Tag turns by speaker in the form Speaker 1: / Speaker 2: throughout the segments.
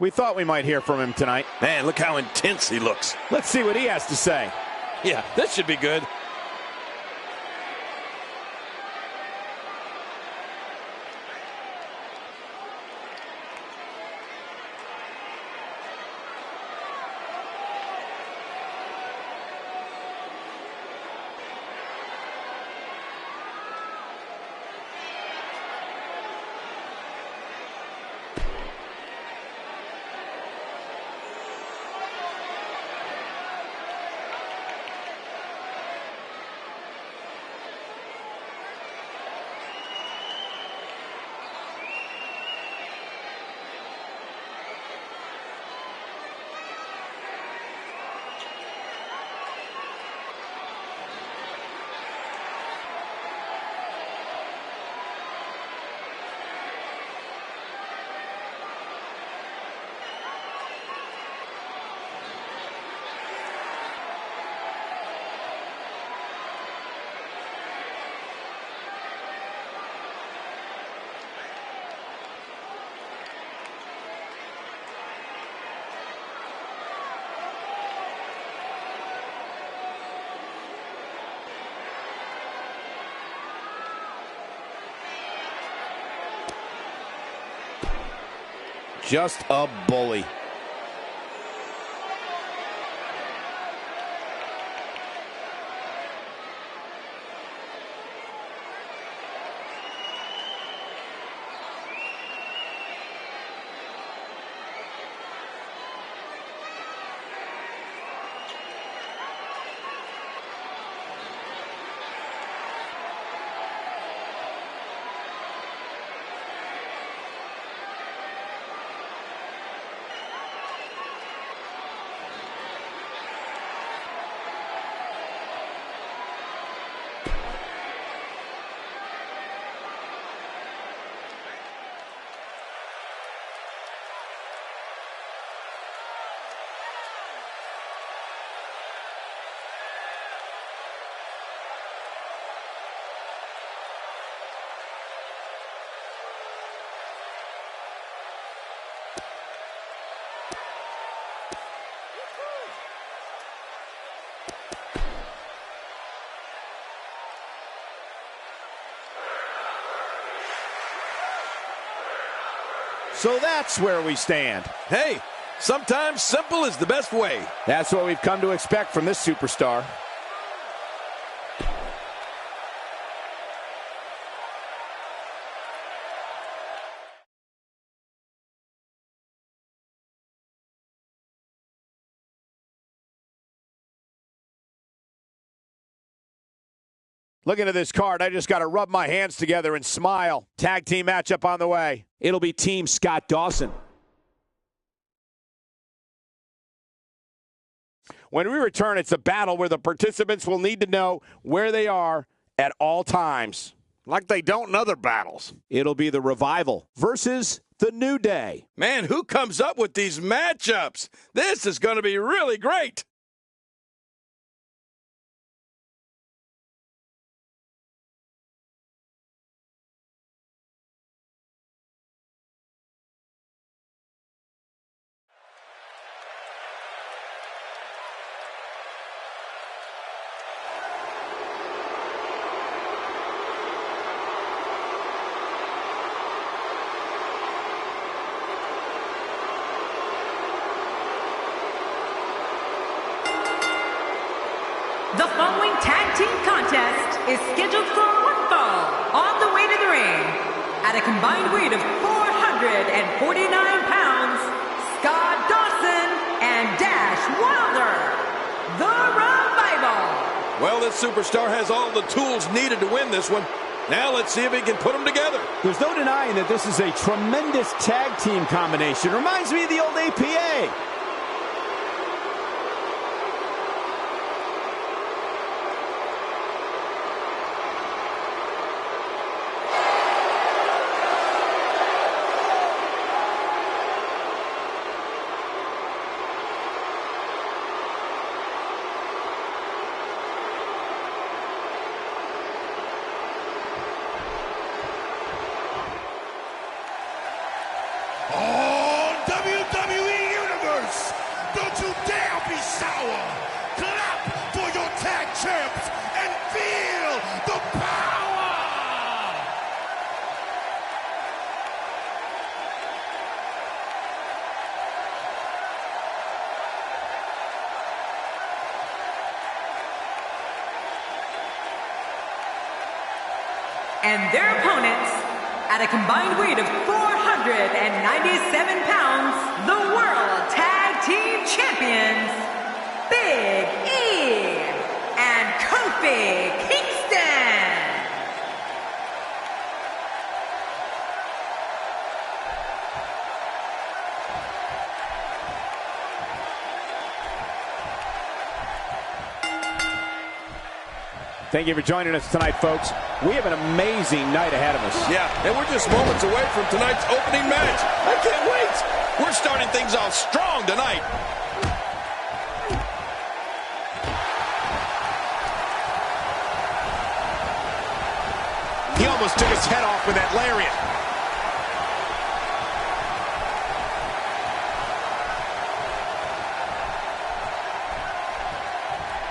Speaker 1: We thought we might hear from him tonight.
Speaker 2: Man, look how intense he looks.
Speaker 1: Let's see what he has to say.
Speaker 2: Yeah, this should be good.
Speaker 1: Just a bully. So that's where we stand.
Speaker 2: Hey, sometimes simple is the best way.
Speaker 1: That's what we've come to expect from this superstar. Looking at this card, I just got to rub my hands together and smile. Tag team matchup on the way. It'll be Team Scott Dawson. When we return, it's a battle where the participants will need to know where they are at all times.
Speaker 2: Like they don't in other battles.
Speaker 1: It'll be the Revival versus the New Day.
Speaker 2: Man, who comes up with these matchups? This is going to be really great.
Speaker 3: The following tag team contest is scheduled for one fall. On the way to the ring, at a combined weight of 449 pounds, Scott Dawson and Dash Wilder, the Revival.
Speaker 2: Well, this superstar has all the tools needed to win this one. Now let's see if he can put them together.
Speaker 1: There's no denying that this is a tremendous tag team combination. Reminds me of the old APA.
Speaker 4: On WWE
Speaker 3: And their opponents, at a combined weight of 497 pounds, the World Tag Team Champions, Big E and Kofi Kingston.
Speaker 1: Thank you for joining us tonight, folks. We have an amazing night ahead of us.
Speaker 2: Yeah, and we're just moments away from tonight's opening match. I can't wait. We're starting things off strong tonight.
Speaker 1: He almost took his head off with that lariat.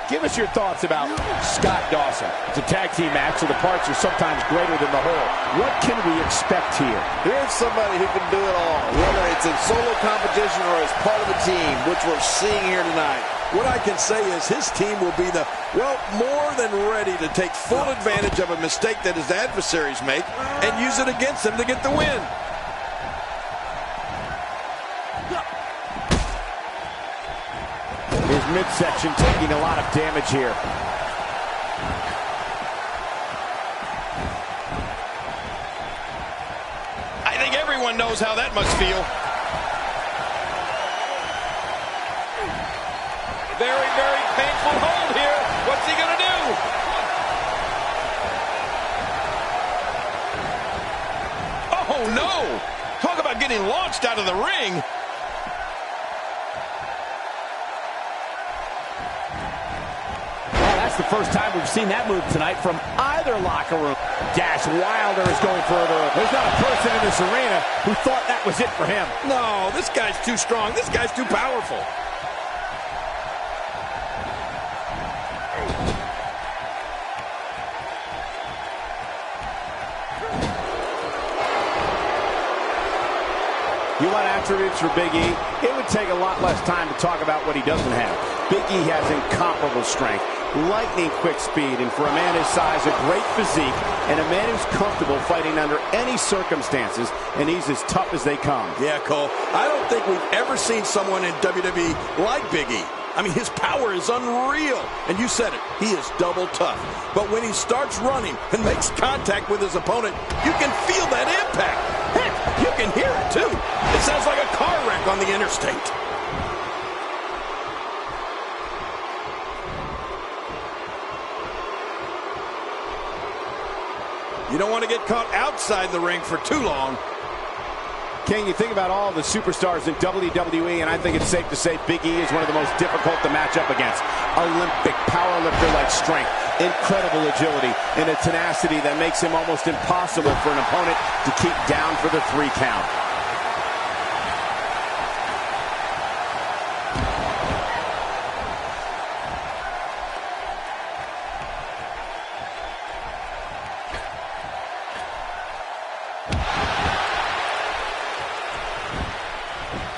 Speaker 1: Give us your thoughts about Scott Dawson. It's a tag team match, so the parts are sometimes greater than the whole. What can we expect here?
Speaker 4: Here's somebody who can do it all, whether it's in solo competition or as part of a team, which we're seeing here tonight.
Speaker 2: What I can say is his team will be more than ready to take full advantage of a mistake that his adversaries make and use it against them to get the win.
Speaker 1: His midsection taking a lot of damage here.
Speaker 2: I think everyone knows how that must feel. Very, very painful hold here. What's he going to do? Oh, no. Talk about getting launched out of the ring.
Speaker 1: That's the first time we've seen that move tonight from either locker room. Dash Wilder is going further. There's not a person in this arena who thought that was it for him.
Speaker 2: No, this guy's too strong. This guy's too powerful.
Speaker 1: You want attributes for Big E? It would take a lot less time to talk about what he doesn't have. Big E has incomparable strength, lightning quick speed, and for a man his size, a great physique, and a man who's comfortable fighting under any circumstances, and he's as tough as they come.
Speaker 2: Yeah, Cole, I don't think we've ever seen someone in WWE like Big E. I mean, his power is unreal. And you said it, he is double tough. But when he starts running and makes contact with his opponent, you can feel that impact. Heck, you can hear it too. It sounds like a car wreck on the interstate. You don't want to get caught outside the ring for too long.
Speaker 1: King, you think about all the superstars in WWE, and I think it's safe to say Big E is one of the most difficult to match up against. Olympic powerlifter-like strength, incredible agility, and a tenacity that makes him almost impossible for an opponent to keep down for the 3 count.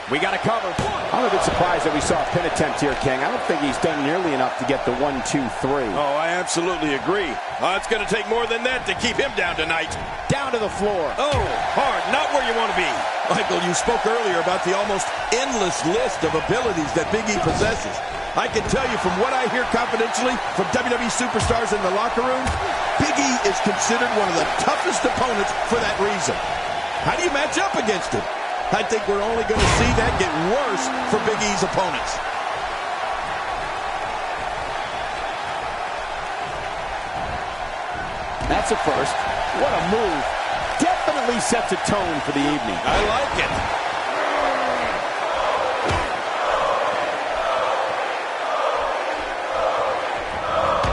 Speaker 1: We got a cover. I'm a bit surprised that we saw a pin attempt here, King. I don't think he's done nearly enough to get the 1, 2, 3.
Speaker 2: Oh, I absolutely agree. It's going to take more than that to keep him down tonight.
Speaker 1: Down to the floor.
Speaker 2: Oh, hard. Not where you want to be. Michael, you spoke earlier about the almost endless list of abilities that Big E possesses. I can tell you from what I hear confidentially from WWE superstars in the locker room, Big E is considered one of the toughest opponents for that reason. How do you match up against him? I think we're only going to see that get worse for Big E's opponents.
Speaker 1: That's a first. What a move. Definitely sets a tone for the evening.
Speaker 2: I like it.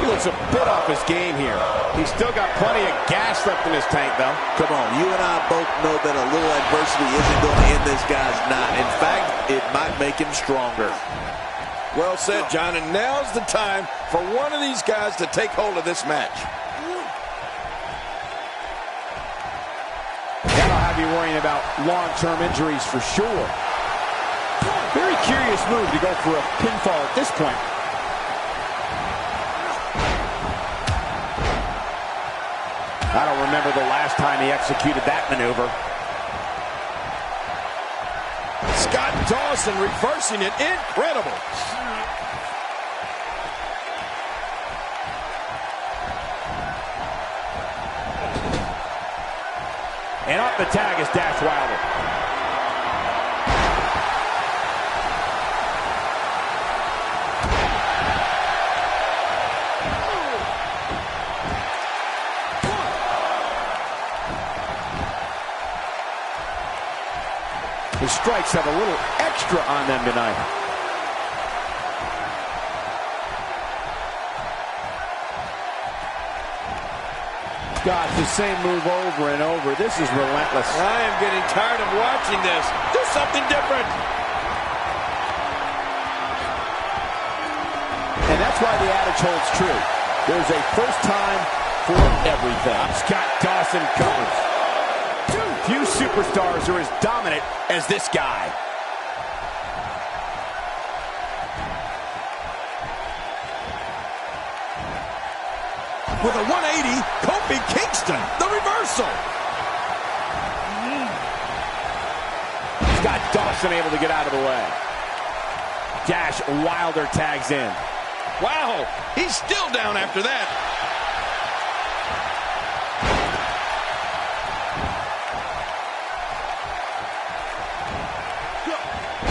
Speaker 1: He looks a bit off his game here. He's still got plenty of gas left in his tank, though.
Speaker 4: Come on, you and I both know that a little adversity isn't going to end this guy's night. In fact, it might make him stronger.
Speaker 2: Well said, John, and now's the time for one of these guys to take hold of this match.
Speaker 1: That'll have you worrying about long-term injuries for sure. Very curious move to go for a pinfall at this point. I don't remember the last time he executed that maneuver.
Speaker 2: Scott Dawson reversing it. Incredible.
Speaker 1: And up the tag is Dash Wilder. The strikes have a little extra on them tonight. Scott, the same move over and over. This is relentless.
Speaker 2: I am getting tired of watching this. Do something different.
Speaker 1: And that's why the adage holds true. There's a first time for everything. Scott Dawson covers. Few superstars are as dominant as this guy.
Speaker 2: With a 180, Kofi Kingston, the reversal.
Speaker 1: Scott Dawson able to get out of the way. Dash Wilder tags in.
Speaker 2: Wow, he's still down after that.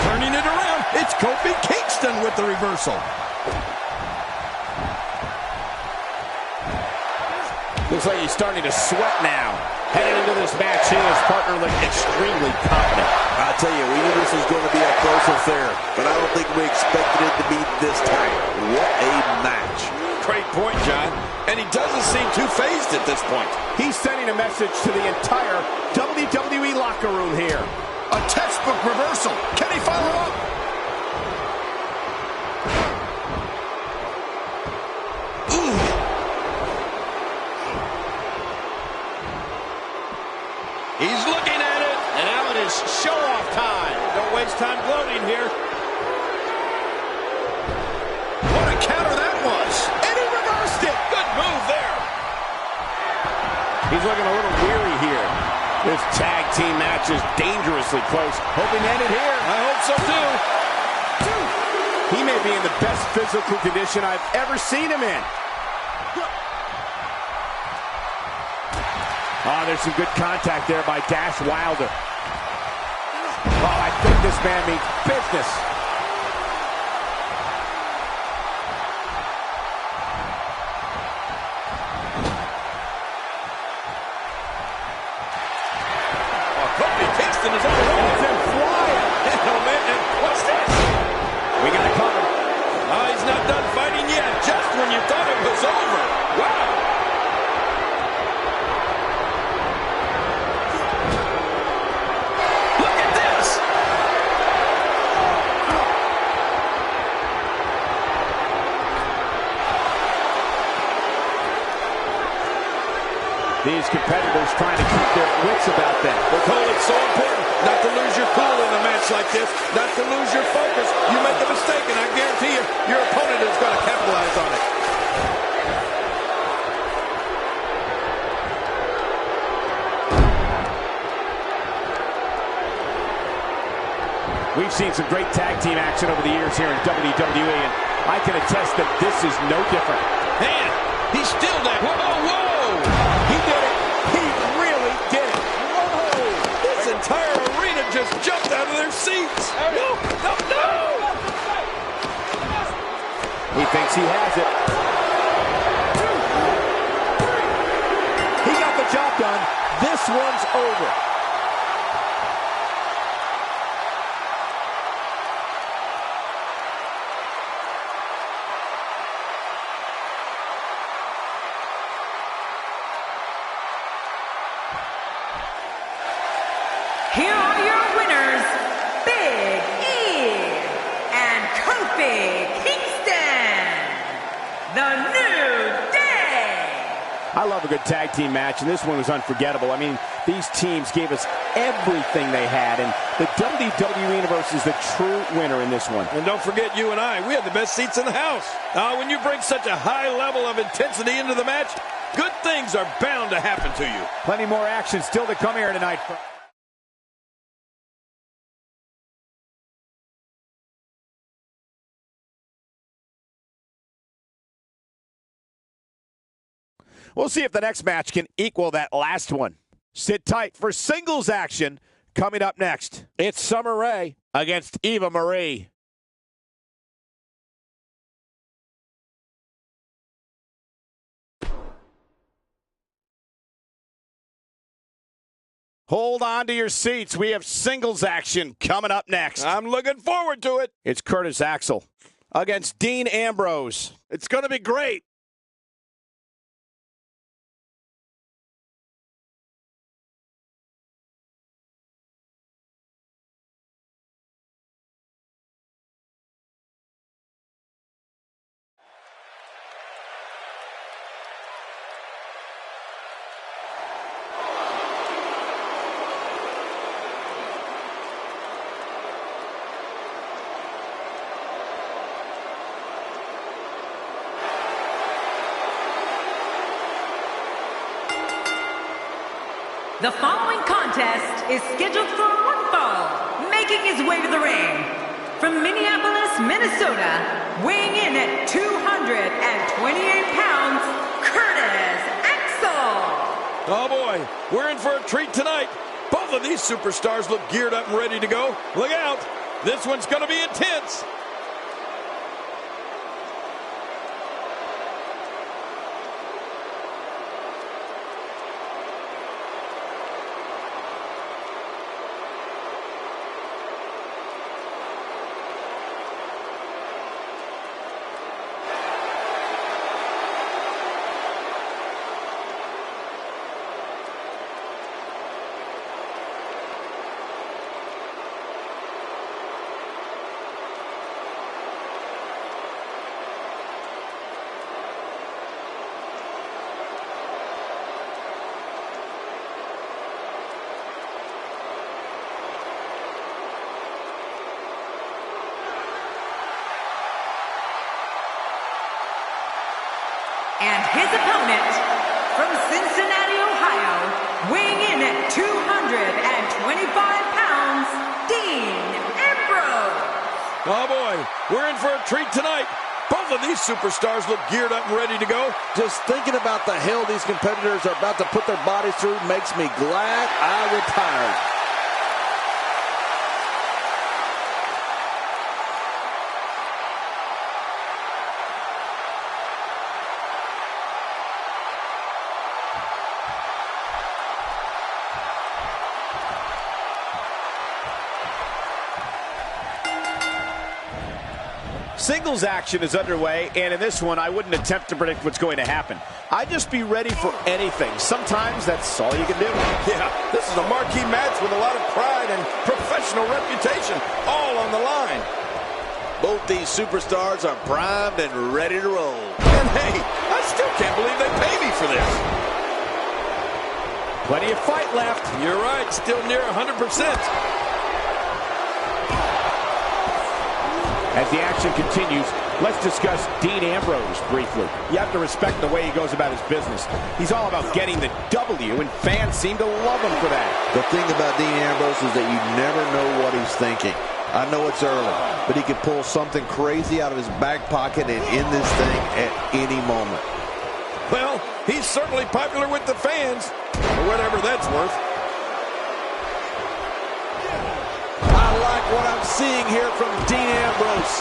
Speaker 2: Turning it around, it's Kofi Kingston with the reversal.
Speaker 1: Looks like he's starting to sweat now. Heading into this match, he and his partner look extremely confident.
Speaker 4: I'll tell you, we knew this was going to be a close affair, but I don't think we expected it to be this tight. What a match.
Speaker 2: Great point, John. And he doesn't seem too phased at this point.
Speaker 1: He's sending a message to the entire WWE locker room here.
Speaker 2: A textbook reversal. Can he follow up? Ooh. He's looking at it.
Speaker 1: And now it is show-off time.
Speaker 2: Don't waste time gloating here. What a counter that was.
Speaker 1: And he reversed it.
Speaker 2: Good move there.
Speaker 1: He's looking a little weary here. This tag team match is dangerously close. Hoping to end it here.
Speaker 2: I hope so too.
Speaker 1: He may be in the best physical condition I've ever seen him in. Oh, there's some good contact there by Dash Wilder. Oh, I think this man means business.
Speaker 2: Kofi Kingston is over the
Speaker 1: He's in flying.
Speaker 2: Oh, man. What's this?
Speaker 1: We got it covered.
Speaker 2: Oh, he's not done fighting yet. Just when you thought it was over. Wow. Look at this.
Speaker 1: These competitors trying to keep their wits about them.
Speaker 2: Well, Cole, it's so important not to lose your cool in a match like this, not to lose your focus. You make a mistake, and I guarantee you, your opponent is going to capitalize on it.
Speaker 1: We've seen some great tag team action over the years here in WWE, and I can attest that this is no different.
Speaker 2: Man, he's still down. Whoa, whoa!
Speaker 1: He did it. He really did it.
Speaker 2: Whoa! This entire arena just jumped out of their seats. No, no, no!
Speaker 1: He thinks he has it. He got the job done. This one's over.
Speaker 3: Here are your winners, Big E and Kofi Kingston, the New Day.
Speaker 1: I love a good tag team match, and this one was unforgettable. I mean, these teams gave us everything they had, and the WWE Universe is the true winner in this one.
Speaker 2: And don't forget, you and I, we had the best seats in the house. When you bring such a high level of intensity into the match, good things are bound to happen to you.
Speaker 1: Plenty more action still to come here tonight. We'll see if the next match can equal that last one. Sit tight for singles action coming up next. It's Summer Rae against Eva Marie. Hold on to your seats. We have singles action coming up next.
Speaker 2: I'm looking forward to it.
Speaker 1: It's Curtis Axel against Dean Ambrose. It's going to be great.
Speaker 3: The following contest is scheduled for one fall. Making his way to the ring from Minneapolis, Minnesota, weighing in at 228 pounds, Curtis Axel.
Speaker 2: Oh boy, we're in for a treat tonight. Both of these superstars look geared up and ready to go. Look out, this one's going to be intense.
Speaker 3: And his opponent from Cincinnati, Ohio, weighing in at 225 pounds, Dean Ambrose.
Speaker 2: Oh boy, we're in for a treat tonight. Both of these superstars look geared up and ready to go.
Speaker 4: Just thinking about the hell these competitors are about to put their bodies through makes me glad I retired.
Speaker 1: Singles action is underway, and in this one, I wouldn't attempt to predict what's going to happen. I'd just be ready for anything. Sometimes that's all you can do.
Speaker 2: Yeah, this is a marquee match with a lot of pride and professional reputation all on the line.
Speaker 4: Both these superstars are primed and ready to roll.
Speaker 2: And hey, I still can't believe they pay me for this.
Speaker 1: Plenty of fight left.
Speaker 2: You're right, still near 100%.
Speaker 1: As the action continues, let's discuss Dean Ambrose briefly. You have to respect the way he goes about his business. He's all about getting the W, and fans seem to love him for that.
Speaker 4: The thing about Dean Ambrose is that you never know what he's thinking. I know it's early, but he could pull something crazy out of his back pocket and end this thing at any moment.
Speaker 2: Well, he's certainly popular with the fans, or whatever that's worth.
Speaker 4: I like what I'm seeing here from Dean Ambrose.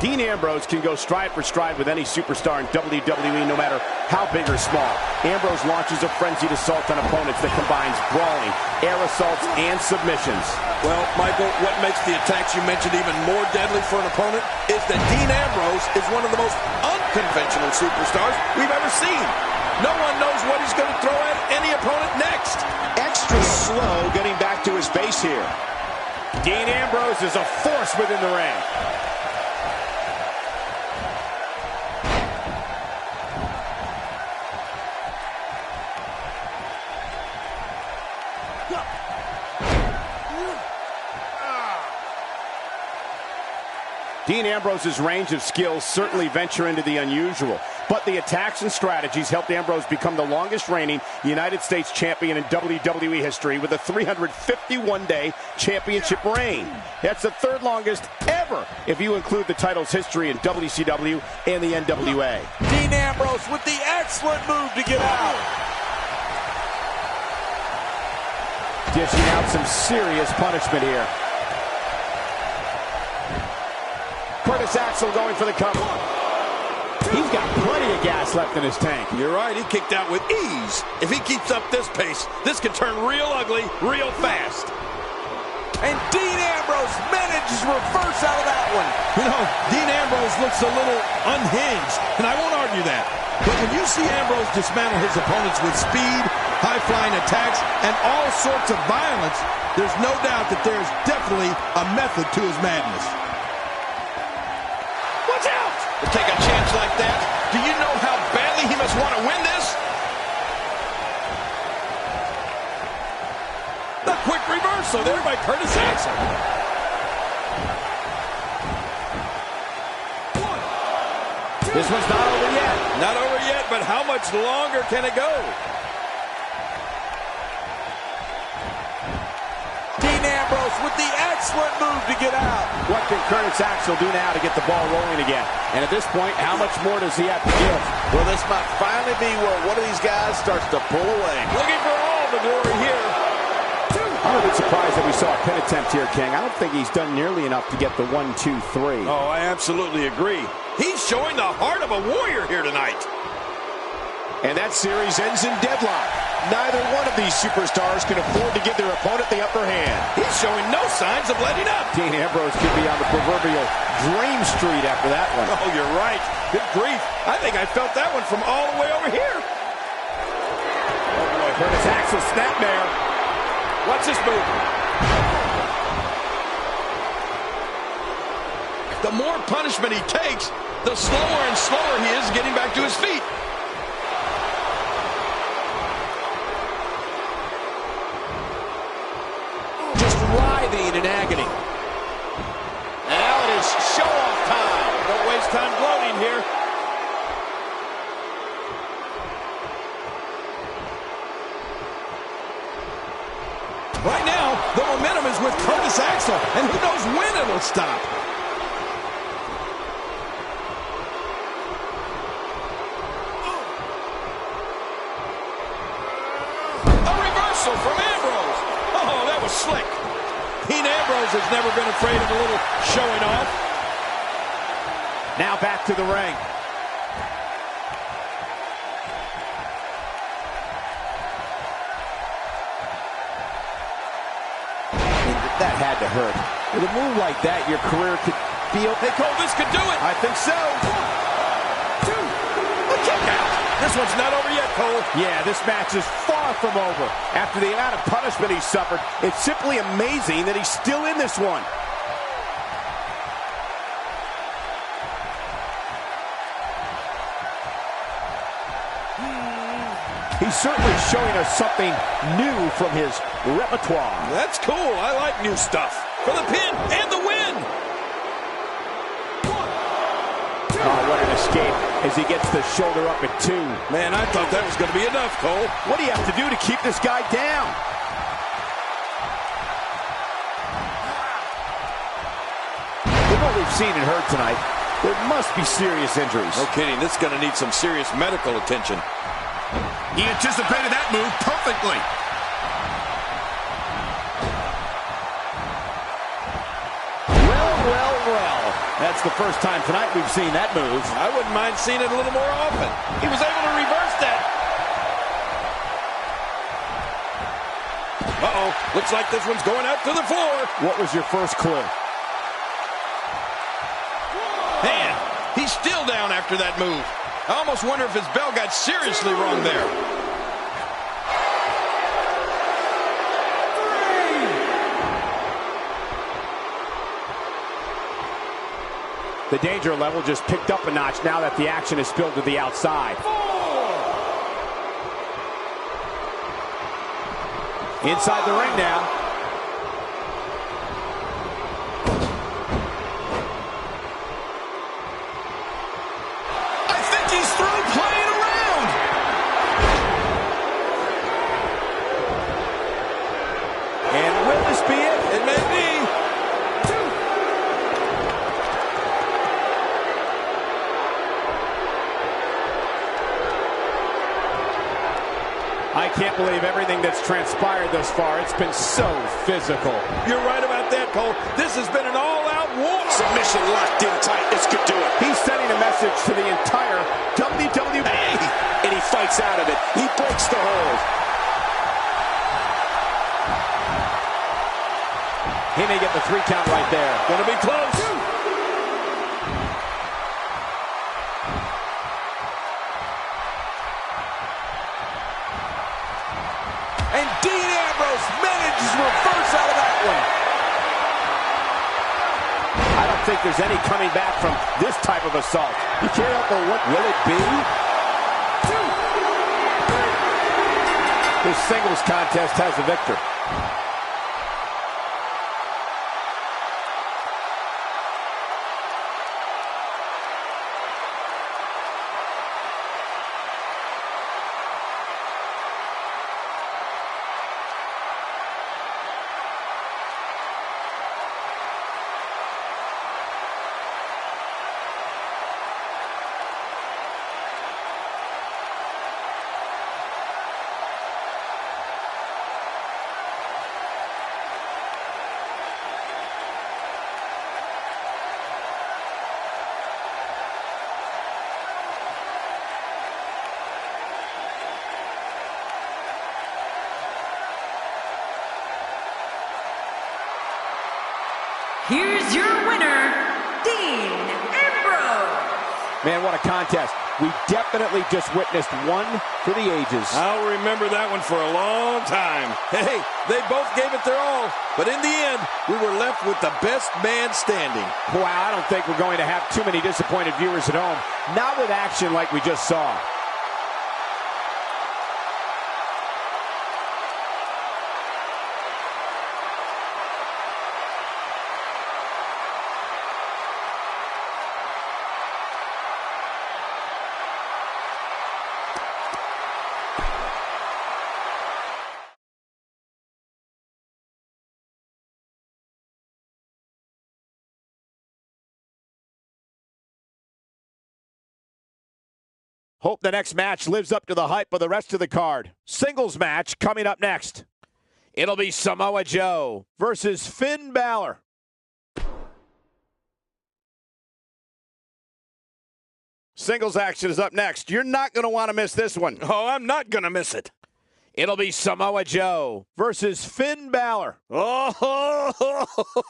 Speaker 1: Dean Ambrose can go stride for stride with any superstar in WWE, no matter how big or small. Ambrose launches a frenzied assault on opponents that combines brawling, air assaults, and submissions.
Speaker 2: Well, Michael, what makes the attacks you mentioned even more deadly for an opponent is that Dean Ambrose is one of the most unconventional superstars we've ever seen. No one knows what he's going to throw at any opponent next.
Speaker 1: Extra slow getting back to his base here. Dean Ambrose is a force within the ring. Dean Ambrose's range of skills certainly venture into the unusual, but the attacks and strategies helped Ambrose become the longest reigning United States champion in WWE history with a 351-day championship reign. That's the third longest ever if you include the title's history in WCW and the NWA.
Speaker 2: Dean Ambrose with the excellent move to get out.
Speaker 1: Dishing out some serious punishment here. Curtis Axel going for the cover. He's got plenty of gas left in his tank.
Speaker 2: You're right, he kicked out with ease. If he keeps up this pace, this could turn real ugly real fast. And Dean Ambrose manages to reverse out of that one. You know, Dean Ambrose looks a little unhinged, and I won't argue that. But when you see Ambrose dismantle his opponents with speed, high-flying attacks, and all sorts of violence, there's no doubt that there's definitely a method to his madness. Watch out! To take a chance like that, do you know how badly he must want to win this? The quick reversal there by Curtis Axel.
Speaker 1: This one's not over yet.
Speaker 2: Not over yet, but how much longer can it go? Dean Ambrose with the excellent move to get out.
Speaker 1: What can Curtis Axel do now to get the ball rolling again? And at this point, how much more does he have to give?
Speaker 4: Well, this might finally be where one of these guys starts to pull away.
Speaker 2: Looking for all the glory here.
Speaker 1: I'm a bit surprised that we saw a pin attempt here, King. I don't think he's done nearly enough to get the 1, 2, 3.
Speaker 2: Oh, I absolutely agree. He's showing the heart of a warrior here tonight.
Speaker 1: And that series ends in deadlock. Neither one of these superstars can afford to give their opponent the upper hand.
Speaker 2: He's showing no signs of letting up.
Speaker 1: Dean Ambrose could be on the proverbial dream street after that one.
Speaker 2: Oh, you're right. Good grief. I think I felt that one from all the way over here.
Speaker 1: Oh, boy. Curtis Axel snapmare.
Speaker 2: Watch this move. The more punishment he takes, the slower and slower he is getting back to his feet.
Speaker 1: Just writhing in agony.
Speaker 2: And now it is show-off time. Don't waste time gloating here. Right now, the momentum is with Curtis Axel, and who knows when it'll stop. A reversal from Ambrose. Oh, that was slick. Dean Ambrose has never been afraid of a little showing off.
Speaker 1: Now back to the ring. That had to hurt. With a move like that, your career could be over.
Speaker 2: Hey, Cole, this could do it.
Speaker 1: I think so.
Speaker 2: 1, 2, a kick out. This one's not over yet, Cole.
Speaker 1: Yeah, this match is far from over. After the amount of punishment he suffered, it's simply amazing that he's still in this one. He's certainly showing us something new from his repertoire.
Speaker 2: That's cool. I like new stuff. For the pin and the win.
Speaker 1: Oh, what an escape as he gets the shoulder up at 2.
Speaker 2: Man, I thought that was going to be enough, Cole.
Speaker 1: What do you have to do to keep this guy down? With what we've seen and heard tonight, there must be serious injuries.
Speaker 2: No kidding. This is going to need some serious medical attention.
Speaker 1: He anticipated that move perfectly. Well. That's the first time tonight we've seen that move.
Speaker 2: I wouldn't mind seeing it a little more often. He was able to reverse that. Uh-oh. Looks like this one's going out to the floor.
Speaker 1: What was your first clue?
Speaker 2: Man, he's still down after that move. I almost wonder if his bell got seriously wrong there.
Speaker 1: The danger level just picked up a notch now that the action is spilled to the outside. Inside the ring now. can't believe everything that's transpired thus far. It's been so physical.
Speaker 2: You're right about that, Cole. This has been an all-out war.
Speaker 5: Submission locked in tight. This could do it.
Speaker 1: He's sending a message to the entire WWE.
Speaker 5: And he fights out of it. He breaks the hold.
Speaker 1: He may get the 3 count right there.
Speaker 2: Gonna be close.
Speaker 1: And Dean Ambrose manages to reverse out of that one. I don't think there's any coming back from this type of assault. You can't help but what will it be? This singles contest has a victor.
Speaker 3: Here's your winner, Dean Ambrose.
Speaker 1: Man, what a contest. We definitely just witnessed one for the ages.
Speaker 2: I'll remember that one for a long time. Hey, they both gave it their all, but in the end, we were left with the best man standing.
Speaker 1: Wow, I don't think we're going to have too many disappointed viewers at home. Not with action like we just saw. Hope the next match lives up to the hype of the rest of the card. Singles match coming up next. It'll be Samoa Joe versus Finn Balor. Singles action is up next. You're not going to want to miss this one.
Speaker 2: Oh, I'm not going to miss it.
Speaker 1: It'll be Samoa Joe versus Finn Balor.
Speaker 2: Oh,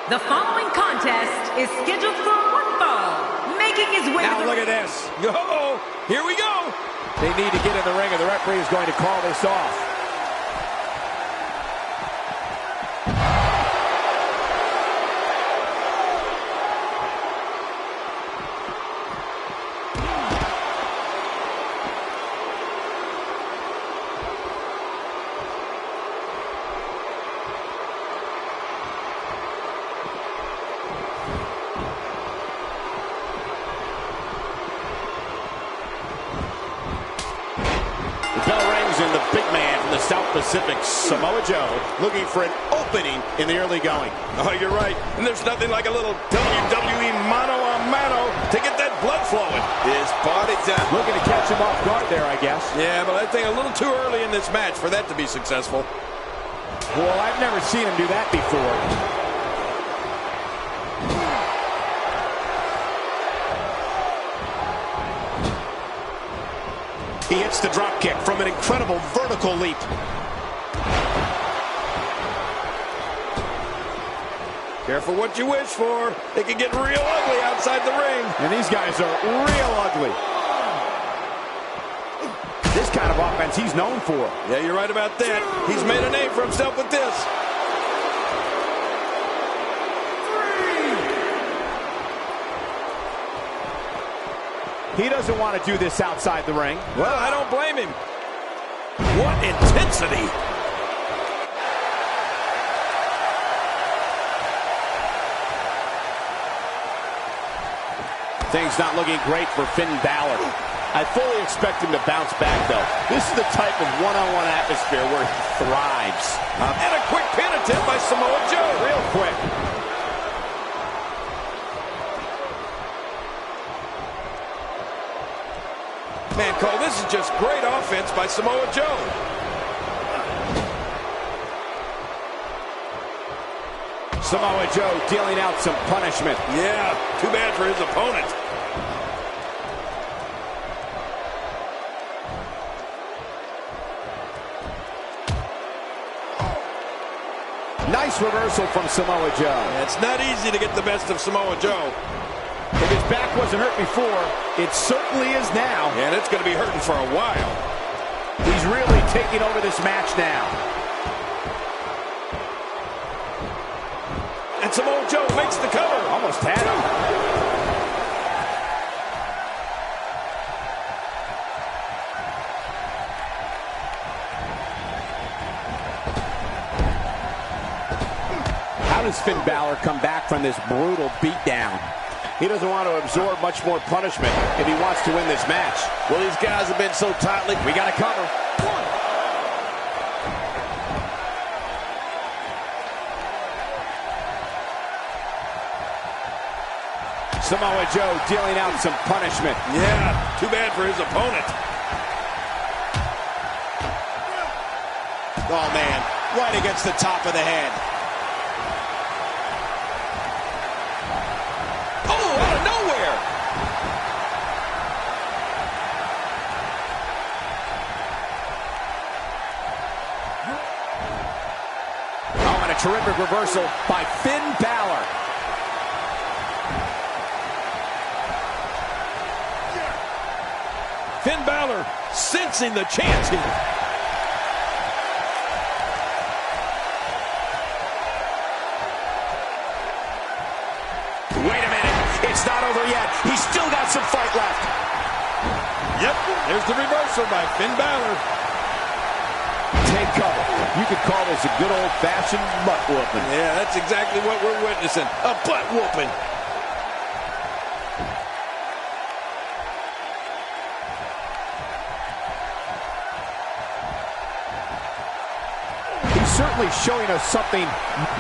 Speaker 3: The following contest is scheduled for one fall. Making his way
Speaker 1: Now
Speaker 3: to the
Speaker 1: look at this.
Speaker 2: oh, here we go.
Speaker 1: They need to get in the ring, and the referee is going to call this off. And the big man from the South Pacific, Samoa Joe, looking for an opening in the early going.
Speaker 2: Oh, you're right. And there's nothing like a little WWE mano-a-mano to get that blood flowing.
Speaker 5: His body down.
Speaker 1: Looking to catch him off guard there, I guess.
Speaker 2: Yeah, but I think a little too early in this match for that to be successful.
Speaker 1: Well, I've never seen him do that before.
Speaker 5: He hits the drop kick from an incredible vertical leap.
Speaker 2: Careful what you wish for. It can get real ugly outside the ring.
Speaker 1: And these guys are real ugly. This kind of offense he's known for.
Speaker 2: Yeah, you're right about that. He's made a name for himself with this.
Speaker 1: He doesn't want to do this outside the ring.
Speaker 2: Well, I don't blame him. What intensity.
Speaker 1: Things not looking great for Finn Balor. I fully expect him to bounce back, though. This is the type of one-on-one atmosphere where he thrives.
Speaker 2: And a quick pin attempt by Samoa Joe.
Speaker 1: Real quick.
Speaker 2: Man, Cole, this is just great offense by Samoa Joe.
Speaker 1: Samoa Joe dealing out some punishment.
Speaker 2: Yeah, too bad for his opponent.
Speaker 1: Nice reversal from Samoa Joe.
Speaker 2: Yeah, it's not easy to get the best of Samoa Joe.
Speaker 1: If his back wasn't hurt before, it certainly is now.
Speaker 2: And it's going to be hurting for a while.
Speaker 1: He's really taking over this match now.
Speaker 2: And Samoa Joe makes the cover.
Speaker 1: Almost had him. How does Finn Balor come back from this brutal beatdown? He doesn't want to absorb much more punishment if he wants to win this match.
Speaker 4: Well, these guys have been so tightly.
Speaker 1: We got to cover. Samoa Joe dealing out some punishment.
Speaker 2: Yeah, too bad for his opponent.
Speaker 5: Oh, man, right against the top of the head.
Speaker 2: Oh, out of nowhere.
Speaker 1: Oh, and a terrific reversal by Finn Balor.
Speaker 2: Finn Balor sensing the chance here.
Speaker 5: Wait a minute, it's not over yet. He's still got some fight left.
Speaker 2: Yep, there's the reversal by Finn Balor.
Speaker 1: Take cover. You could call this a good old-fashioned butt whooping.
Speaker 2: Yeah, that's exactly what we're witnessing. A butt whooping.
Speaker 1: He's certainly showing us something.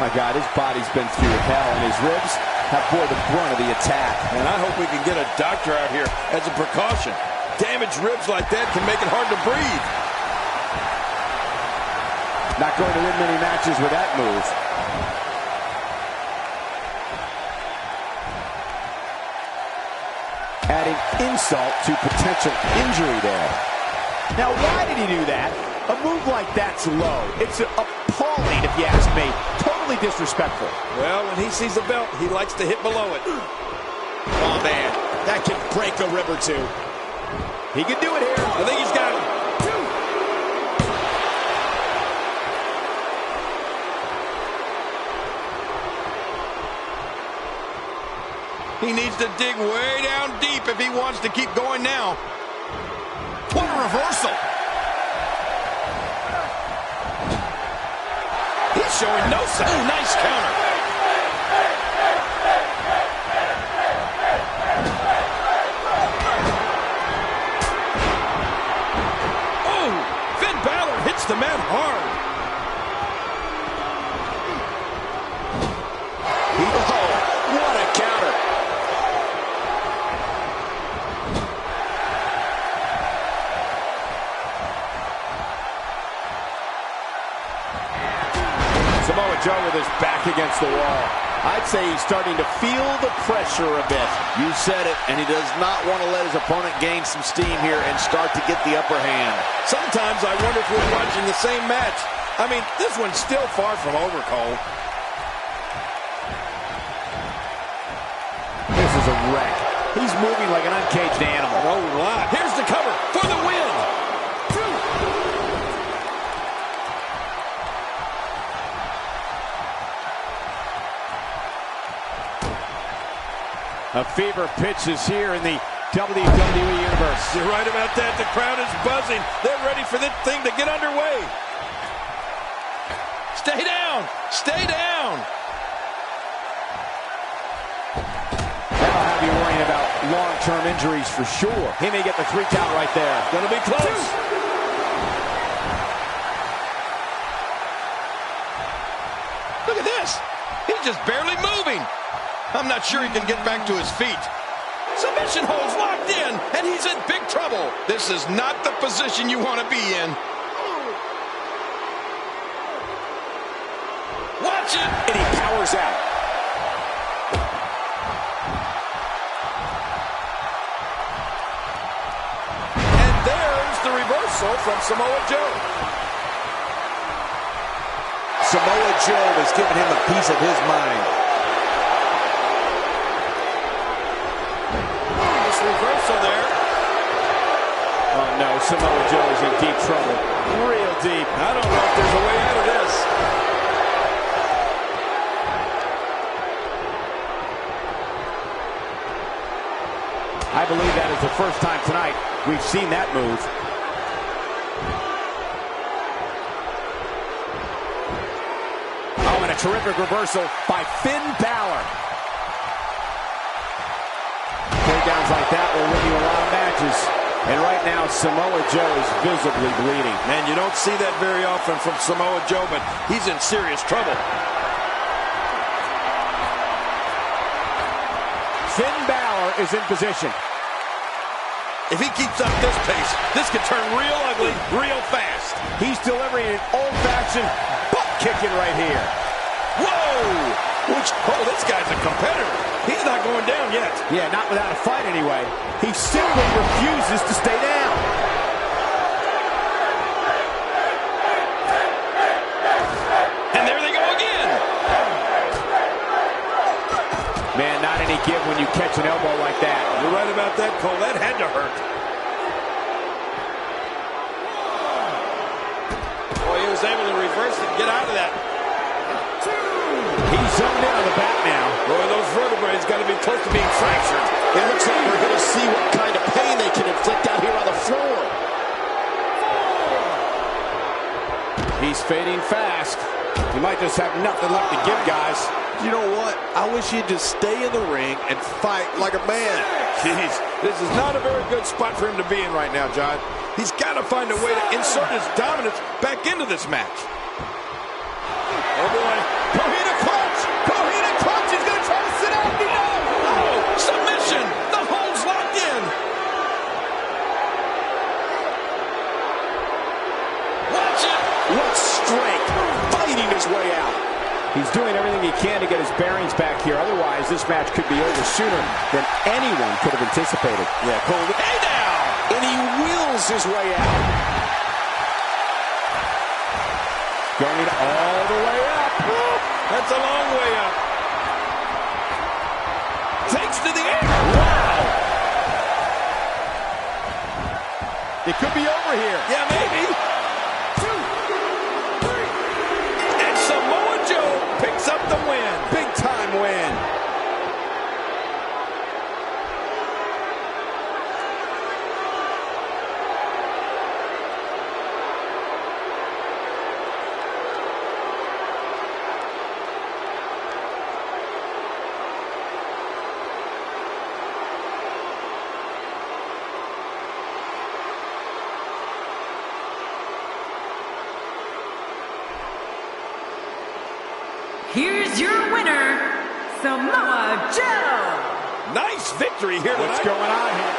Speaker 1: My God, his body's been through hell, and his ribs have bore the brunt of the attack.
Speaker 2: And I hope we can get a doctor out here as a precaution. Damaged ribs like that can make it hard to breathe.
Speaker 1: Not going to win many matches with that move. Adding insult to potential injury there. Now, why did he do that? A move like that's low. It's appalling, if you ask me. Totally disrespectful.
Speaker 2: Well, when he sees a belt, he likes to hit below it.
Speaker 5: Oh, man, that can break a rib or two.
Speaker 1: He can do it here.
Speaker 2: I think he's got him. He needs to dig way down deep if he wants to keep going now.
Speaker 5: What a reversal.
Speaker 2: He's showing no sign. Ooh, nice counter. Oh, Finn Balor hits the mat hard.
Speaker 5: Oh, what a counter.
Speaker 1: Samoa Joe with his back against the wall. I'd say he's starting to feel the pressure a bit.
Speaker 4: You said it, and he does not want to let his opponent gain some steam here and start to get the upper hand.
Speaker 2: Sometimes I wonder if we're watching the same match. I mean, this one's still far from over, Cole.
Speaker 1: This is a wreck. He's moving like an uncaged animal.
Speaker 2: Oh, my. Here's the cover for the win.
Speaker 1: A fever pitch is here in the WWE Universe.
Speaker 2: You're right about that. The crowd is buzzing. They're ready for this thing to get underway. Stay down. Stay down.
Speaker 1: That'll have you worrying about long-term injuries for sure. He may get the 3 count right there.
Speaker 2: Gonna be close. Look at this. He's just barely moving. I'm not sure he can get back to his feet. Submission holds locked in, and he's in big trouble. This is not the position you want to be in. Watch it.
Speaker 1: And he powers out.
Speaker 2: And there's the reversal from Samoa Joe.
Speaker 4: Samoa Joe has given him a piece of his mind.
Speaker 2: Reversal there.
Speaker 1: Oh no, Samoa Joe is in deep trouble. Real deep.
Speaker 2: I don't know if there's a way out of this.
Speaker 1: I believe that is the first time tonight we've seen that move. Oh, and a terrific reversal by Finn Balor. Takedowns like that will win you a lot of matches. And right now, Samoa Joe is visibly bleeding.
Speaker 2: Man, you don't see that very often from Samoa Joe, but he's in serious trouble.
Speaker 1: Finn Balor is in position.
Speaker 2: If he keeps up this pace, this could turn real ugly real fast.
Speaker 1: He's delivering an old-fashioned butt kicking right here.
Speaker 2: Whoa! Oh, this guy's a competitor. He's not going down yet.
Speaker 1: Yeah, not without a fight anyway. He simply refuses to stay down.
Speaker 2: And there they go again.
Speaker 1: Man, not any give when you catch an elbow like that.
Speaker 2: You're right about that, Cole. That had to hurt. Boy, he was able to reverse it and get out of that.
Speaker 1: He's zoned in on the back now.
Speaker 2: Boy, those vertebrae got to be close to being fractured.
Speaker 5: It looks like we're going to see what kind of pain they can inflict out here on the floor.
Speaker 1: He's fading fast. He might just have nothing left to give, guys.
Speaker 4: You know what? I wish he'd just stay in the ring and fight like a man.
Speaker 2: Jeez, this is not a very good spot for him to be in right now, John. He's got to find a way to insert his dominance back into this match. Oh, boy.
Speaker 1: Cohina clutch! Cohina clutch! He's going to try to sit out. He knows!
Speaker 2: Oh, submission! The hold's locked in. Watch it!
Speaker 1: What strength! Fighting his way out. He's doing everything he can to get his bearings back here. Otherwise, this match could be over sooner than anyone could have anticipated.
Speaker 2: Yeah, Cole. Hey, now!
Speaker 1: And he wills his way out. Going all the way up.
Speaker 2: That's a long way up. Takes to the air.
Speaker 1: Wow! It could be over here.
Speaker 2: Yeah, maybe. 2, 3. And Samoa Joe picks up the win.
Speaker 1: Big time win.
Speaker 3: Here's your winner, Samoa Joe.
Speaker 2: Nice victory here tonight.
Speaker 1: What's going on here?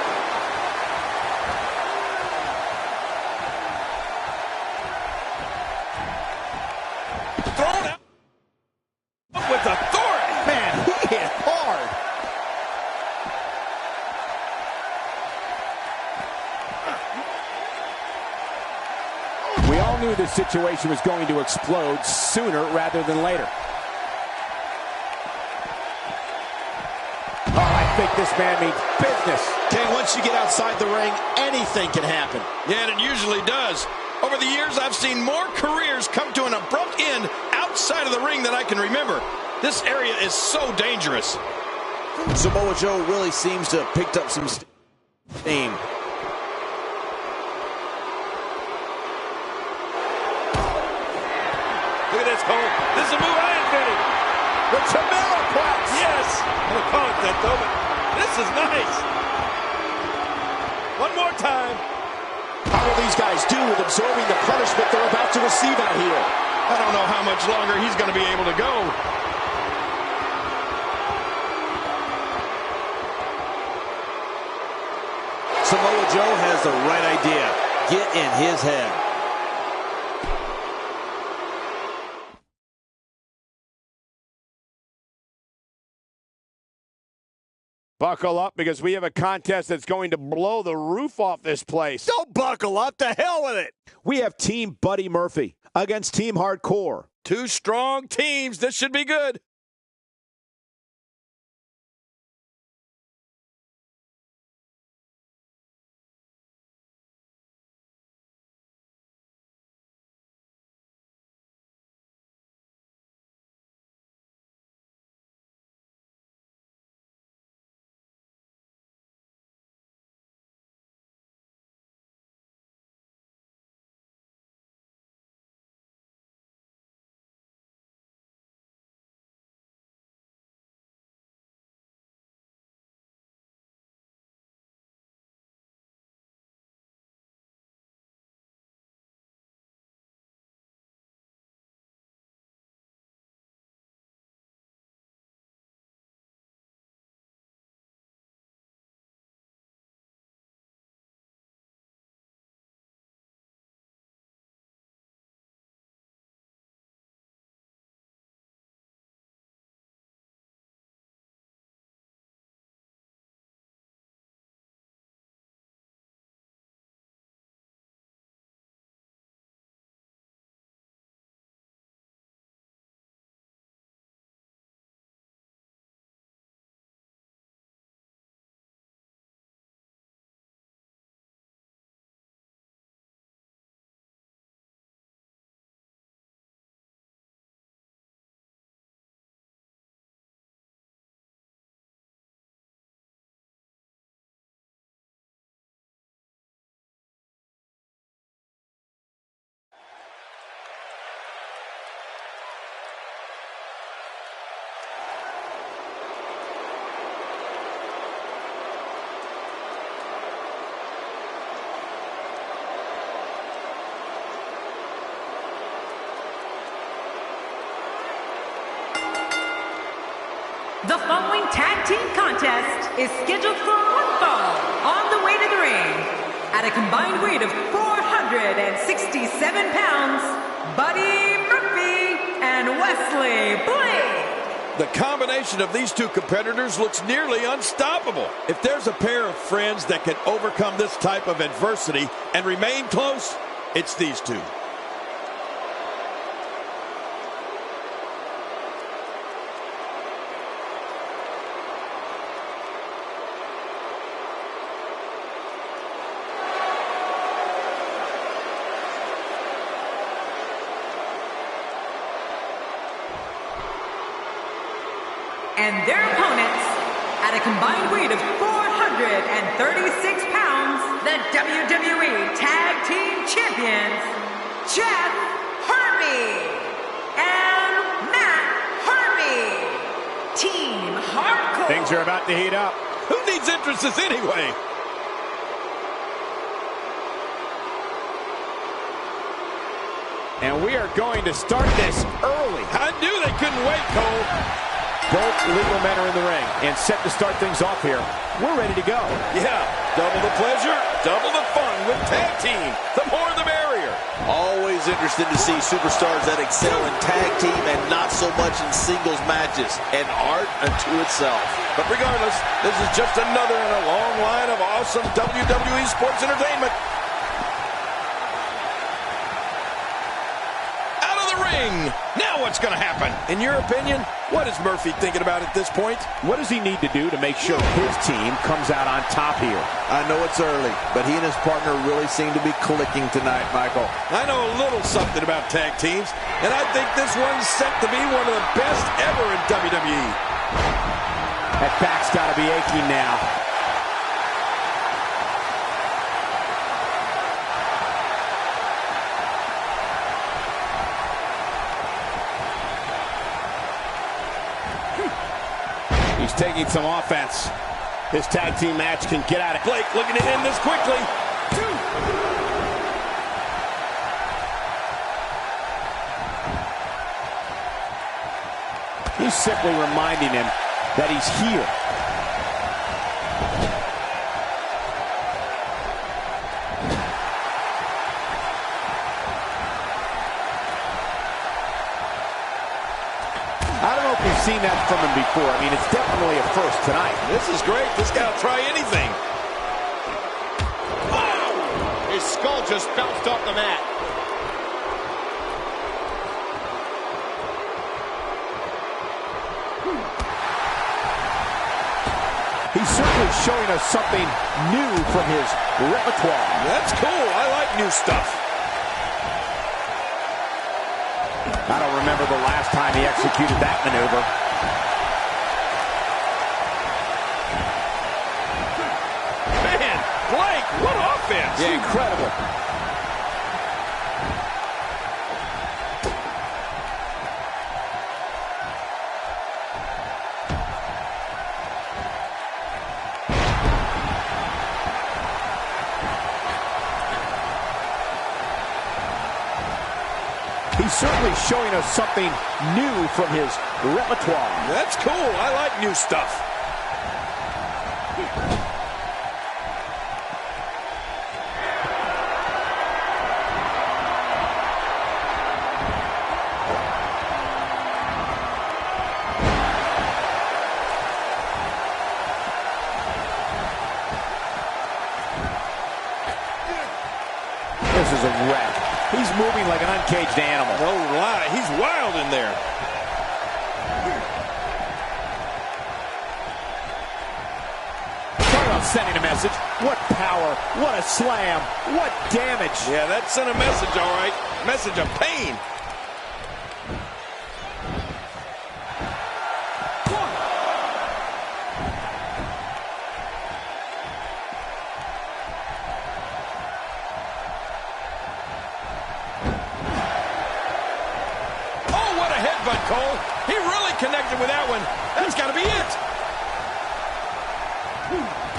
Speaker 2: Thrown out with authority.
Speaker 1: Man, knew this situation was going to explode sooner rather than later. Oh, I think this man means business.
Speaker 5: King, once you get outside the ring, anything can happen.
Speaker 2: Yeah, and it usually does. Over the years, I've seen more careers come to an abrupt end outside of the ring than I can remember. This area is so dangerous.
Speaker 4: Samoa Joe really seems to have picked up some steam.
Speaker 2: Look at this, Cole. This is a move I invented.
Speaker 1: The Chamilliplex.
Speaker 2: Yes. I'm going to call it that, though, but this is nice. One more time.
Speaker 5: How will these guys do with absorbing the punishment they're about to receive out here?
Speaker 2: I don't know how much longer he's going to be able to go.
Speaker 4: Samoa Joe has the right idea. Get in his head.
Speaker 1: Buckle up, because we have a contest that's going to blow the roof off this place.
Speaker 4: Don't buckle up. To hell with it.
Speaker 1: We have Team Buddy Murphy against Team Hardcore.
Speaker 2: Two strong teams. This should be good.
Speaker 3: The following tag team contest is scheduled for one fall on the way to the ring. At a combined weight of 467 pounds, Buddy Murphy and Wesley Blake.
Speaker 2: The combination of these two competitors looks nearly unstoppable. If there's a pair of friends that can overcome this type of adversity and remain close, it's these two.
Speaker 3: And their opponents, at a combined weight of 436 pounds, the WWE Tag Team Champions, Jeff Hardy and Matt Hardy. Team Hardcore.
Speaker 1: Things are about to heat up.
Speaker 2: Who needs entrances anyway?
Speaker 1: And we are going to start this early.
Speaker 2: I knew they couldn't wait, Cole.
Speaker 1: Both legal men are in the ring and set to start things off here. We're ready to go.
Speaker 2: Yeah, double the pleasure, double the fun with tag team. The more the merrier.
Speaker 4: Always interested to see superstars that excel in tag team and not so much in singles matches. An art unto itself.
Speaker 2: But regardless, this is just another in a long line of awesome WWE sports entertainment. ring. Now what's going to happen? In your opinion, what is Murphy thinking about at this point?
Speaker 1: What does he need to do to make sure his team comes out on top here?
Speaker 4: I know it's early, but he and his partner really seem to be clicking tonight, Michael.
Speaker 2: I know a little something about tag teams, and I think this one's set to be one of the best ever in WWE.
Speaker 1: That back's got to be aching now. He's taking some offense. This tag team match can get out of
Speaker 2: Blake looking to end this quickly.
Speaker 1: He's simply reminding him that he's here. I don't know if you've seen that from him before. I mean, it's definitely a first tonight.
Speaker 2: This is great. This guy will try anything.
Speaker 5: Oh! His skull just bounced off the mat.
Speaker 1: He's certainly showing us something new from his repertoire.
Speaker 2: That's cool. I like new stuff.
Speaker 1: I don't remember the last time he executed that maneuver.
Speaker 2: Man, Blake, what offense!
Speaker 1: Yeah, incredible. He's certainly showing us something new from his repertoire.
Speaker 2: That's cool. I like new stuff.
Speaker 1: This is a wreck. He's moving like an uncaged animal.
Speaker 2: No lie. He's wild in there.
Speaker 1: Talk about sending a message. What power. What a slam. What damage.
Speaker 2: Yeah, that sent a message, all right. Message of pain. Headbutt, Cole. He really connected with that one. That's got to be it.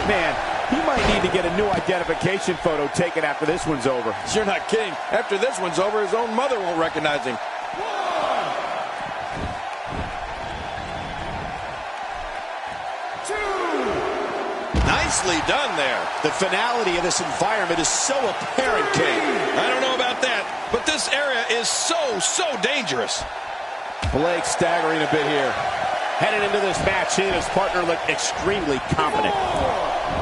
Speaker 1: Man, he might need to get a new identification photo taken after this one's over.
Speaker 2: You're not kidding. After this one's over, his own mother won't recognize him. Nicely done there.
Speaker 5: The finality of this environment is so apparent, King.
Speaker 2: I don't know about that, but this area is so dangerous.
Speaker 1: Blake staggering a bit here. Headed into this match, he and his partner look extremely confident.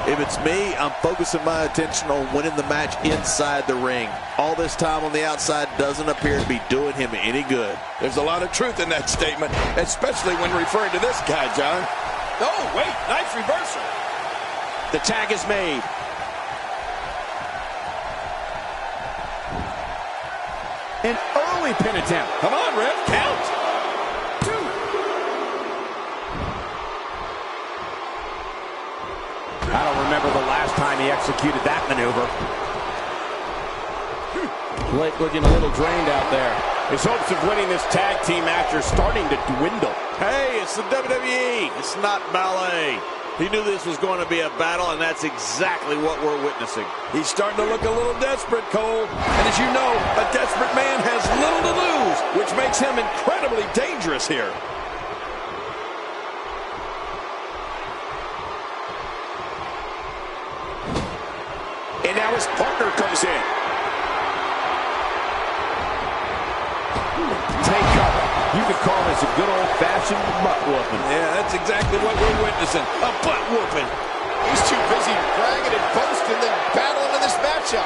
Speaker 4: If it's me, I'm focusing my attention on winning the match inside the ring. All this time on the outside doesn't appear to be doing him any good.
Speaker 2: There's a lot of truth in that statement, especially when referring to this guy, John. Oh, wait, nice reversal.
Speaker 5: The tag is made.
Speaker 1: An early pin attempt.
Speaker 2: Come on, Ref, count.
Speaker 1: I don't remember the last time he executed that maneuver. Blake looking a little drained out there. His hopes of winning this tag team match are starting to dwindle.
Speaker 4: Hey, it's the WWE. It's not ballet. He knew this was going to be a battle, and that's exactly what we're witnessing.
Speaker 2: He's starting to look a little desperate, Cole. And as you know, a desperate man has little to lose, which makes him incredibly dangerous here.
Speaker 5: And now his partner comes in.
Speaker 1: Take cover. You could call this a good old-fashioned butt whooping.
Speaker 2: Yeah, that's exactly what we're witnessing. A butt whooping.
Speaker 5: He's too busy bragging and boasting than battling in this matchup.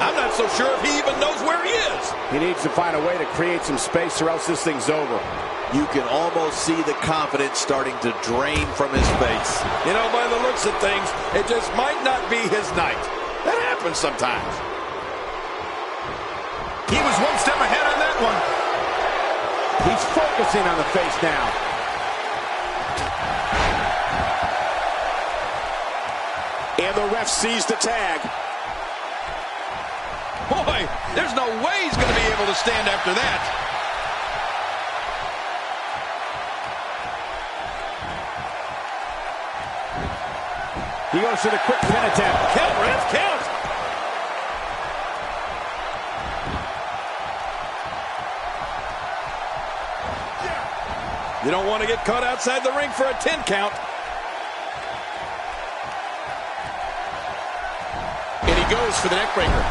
Speaker 2: I'm not so sure if he even knows where he is.
Speaker 1: He needs to find a way to create some space or else this thing's over.
Speaker 4: You can almost see the confidence starting to drain from his face.
Speaker 2: You know, by the looks of things, it just might not be his night. That happens sometimes.
Speaker 5: He was one step ahead on that one.
Speaker 1: He's focusing on the face now.
Speaker 5: And the ref sees the tag.
Speaker 2: Boy, there's no way he's going to be able to stand after that.
Speaker 1: He goes for the quick pin attempt.
Speaker 2: Count, ref, count. You don't want to get caught outside the ring for a 10 count.
Speaker 5: And he goes for the neck breaker.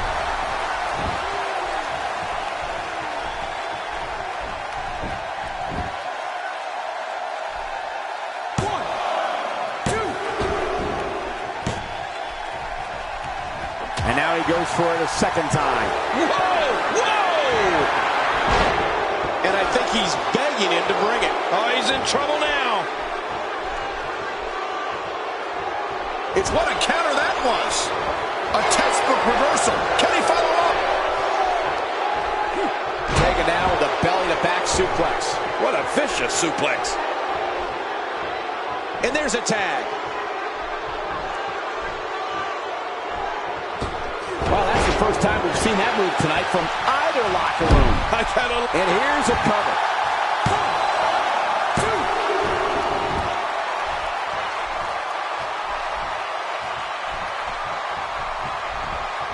Speaker 1: And now he goes for it a second time.
Speaker 2: Whoa! Whoa!
Speaker 5: And I think he's begging him to bring it.
Speaker 2: Oh, he's in trouble now.
Speaker 5: It's what a counter that was. A textbook reversal. Can he follow up?
Speaker 1: Taken down with a belly-to-back suplex.
Speaker 2: What a vicious suplex.
Speaker 5: And there's a tag.
Speaker 1: Well, that's the first time we've seen that move tonight from either locker room. And here's a cover. 1,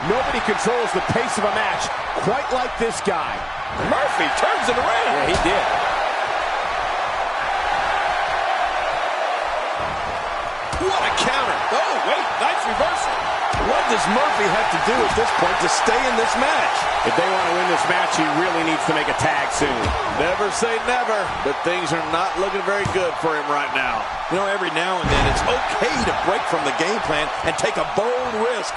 Speaker 1: 2. Nobody controls the pace of a match quite like this guy.
Speaker 2: Murphy turns it around.
Speaker 1: Yeah, he did.
Speaker 2: What a counter. Oh, wait, nice reversal. What does Murphy have to do at this point to stay in this match?
Speaker 1: If they want to win this match, he really needs to make a tag soon.
Speaker 4: Never say never, but things are not looking very good for him right now.
Speaker 2: You know, every now and then it's okay to break from the game plan and take a bold risk.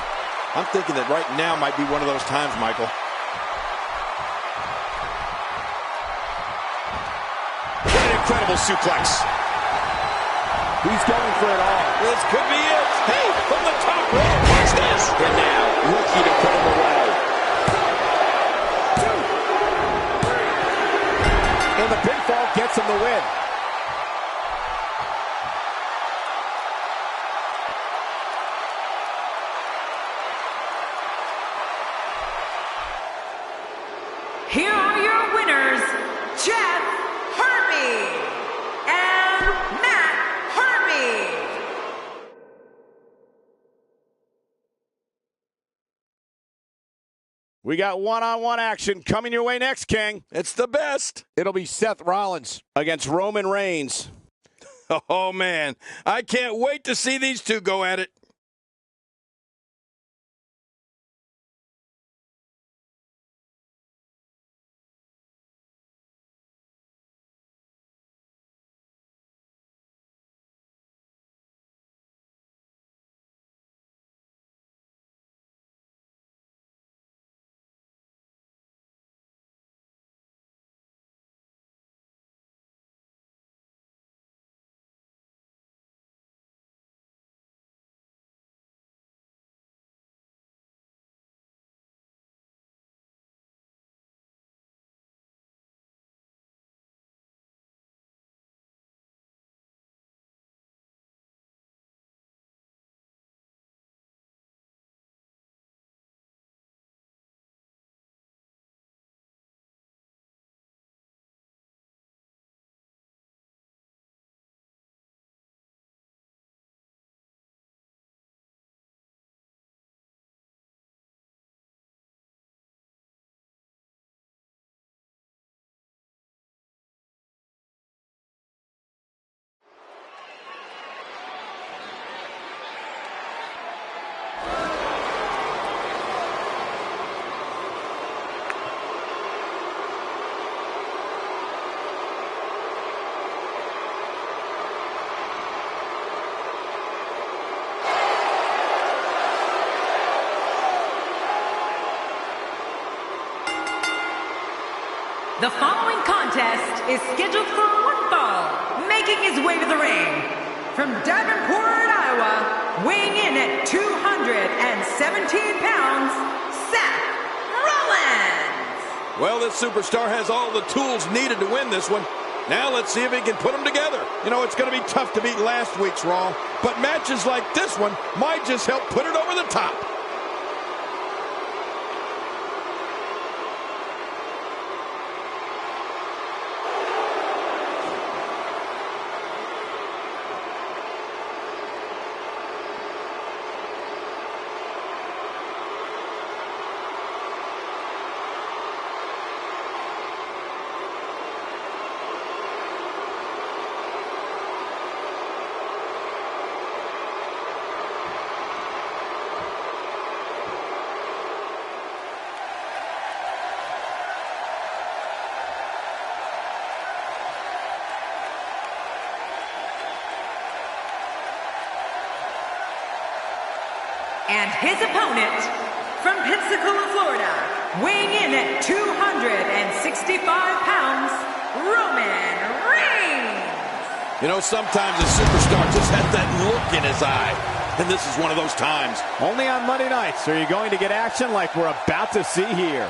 Speaker 2: I'm thinking that right now might be one of those times, Michael.
Speaker 5: What an incredible suplex.
Speaker 1: He's going for it all.
Speaker 2: This could be it. Hey, from the top rope. Watch this.
Speaker 5: And now, looking to put him away.
Speaker 1: 2, 3. And the pinfall gets him the win.
Speaker 3: Here are your winners, Jeff Harvey and Matt Harvey.
Speaker 1: We got one-on-one action coming your way next, King.
Speaker 2: It's the best.
Speaker 1: It'll be Seth Rollins against Roman Reigns.
Speaker 2: Oh, man. I can't wait to see these two go at it.
Speaker 3: The following contest is scheduled for one fall. Making his way to the ring from Davenport, Iowa, weighing in at 217 pounds, Seth Rollins.
Speaker 2: Well, this superstar has all the tools needed to win this one. Now let's see if he can put them together. You know, it's going to be tough to beat last week's Raw, but matches like this one might just help put it over the top.
Speaker 3: And his opponent, from Pensacola, Florida, weighing in at 265 pounds, Roman Reigns.
Speaker 2: You know, sometimes a superstar just has that look in his eye, and this is one of those times.
Speaker 1: Only on Monday nights are you going to get action like we're about to see here.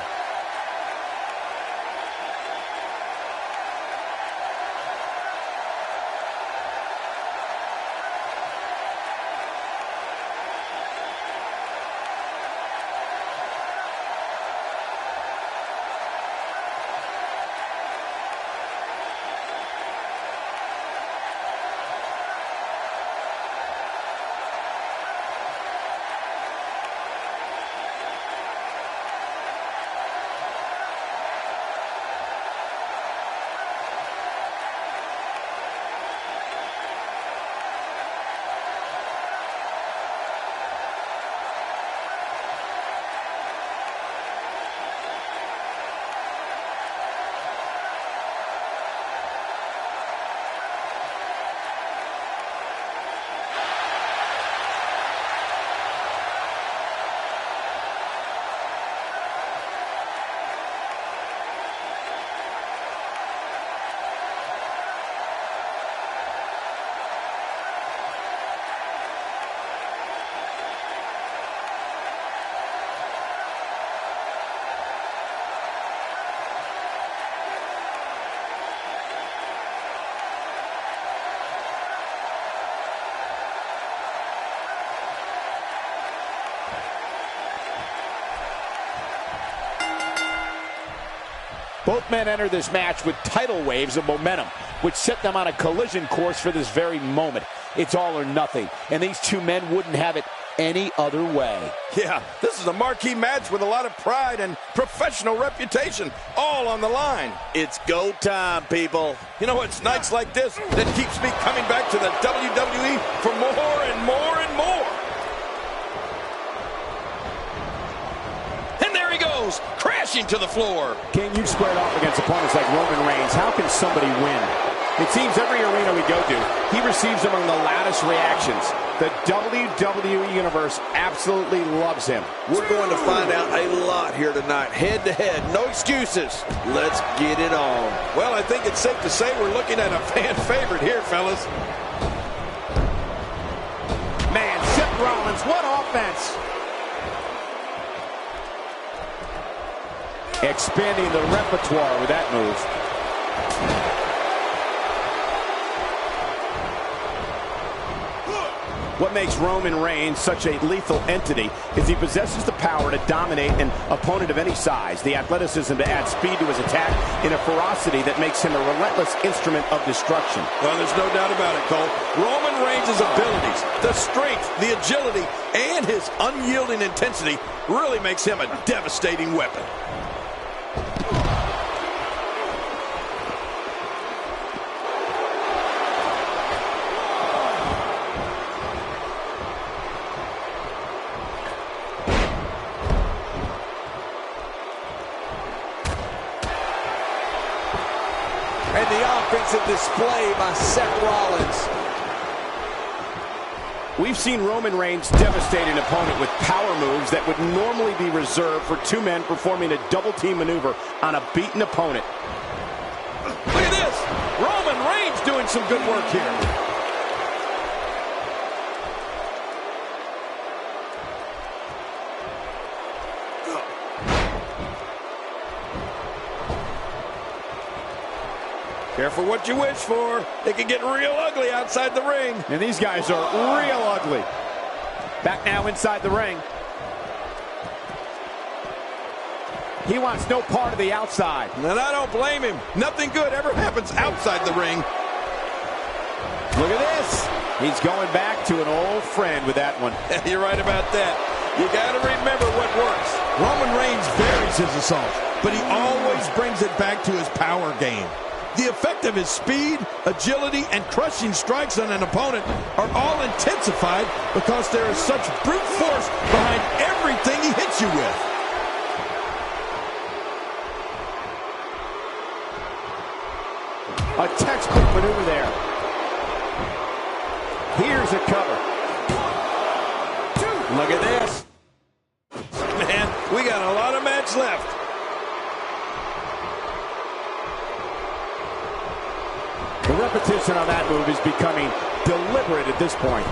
Speaker 1: Both men enter this match with tidal waves of momentum, which set them on a collision course for this very moment. It's all or nothing, and these two men wouldn't have it any other way.
Speaker 2: Yeah, this is a marquee match with a lot of pride and professional reputation, all on the line.
Speaker 4: It's go time, people.
Speaker 2: You know, it's nights like this that keeps me coming back to the WWE for more and more and more. And there he goes, crashing to the floor.
Speaker 1: King, you've squared off against opponents like Roman Reigns. How can somebody win? It seems every arena we go to, he receives among the loudest reactions. The WWE Universe absolutely loves him.
Speaker 4: We're going to find out a lot here tonight. Head to head, no excuses. Let's get it on.
Speaker 2: Well, I think it's safe to say we're looking at a fan favorite here, fellas.
Speaker 1: Man, Seth Rollins, what offense! Expanding the repertoire with that move. What makes Roman Reigns such a lethal entity is he possesses the power to dominate an opponent of any size, the athleticism to add speed to his attack, and a ferocity that makes him a relentless instrument of destruction.
Speaker 2: Well, there's no doubt about it, Cole. Roman Reigns' abilities, the strength, the agility, and his unyielding intensity really makes him a devastating weapon.
Speaker 4: And the offensive display by Seth Rollins.
Speaker 1: We've seen Roman Reigns devastate an opponent with power moves that would normally be reserved for two men performing a double-team maneuver on a beaten opponent.
Speaker 2: Look at this! Roman Reigns doing some good work here. Careful what you wish for. It can get real ugly outside the ring.
Speaker 1: And these guys are real ugly. Back now inside the ring. He wants no part of the outside.
Speaker 2: And I don't blame him. Nothing good ever happens outside the ring.
Speaker 1: Look at this. He's going back to an old friend with that one.
Speaker 2: You're right about that. You got to remember what works. Roman Reigns varies his assault, but he always brings it back to his power game. The effect of his speed, agility, and crushing strikes on an opponent are all intensified because there is such brute force behind everything he hits you with.
Speaker 1: A textbook maneuver there. Here's a cover. Look at this.
Speaker 2: Man, we got a lot of match left.
Speaker 1: The repetition on that move is becoming deliberate at this point.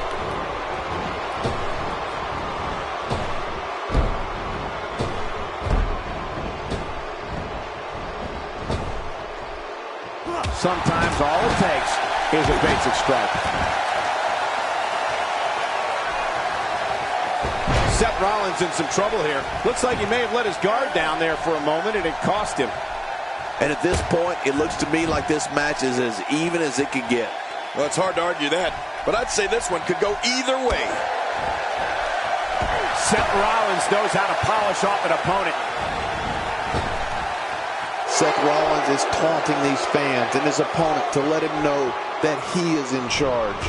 Speaker 1: Sometimes all it takes is a basic strike. Seth Rollins in some trouble here. Looks like he may have let his guard down there for a moment, and it cost him.
Speaker 4: And at this point, it looks to me like this match is as even as it could get.
Speaker 2: Well, it's hard to argue that, but I'd say this one could go either way.
Speaker 1: Seth Rollins knows how to polish off an opponent.
Speaker 4: Seth Rollins is taunting these fans and his opponent to let him know that he is in charge.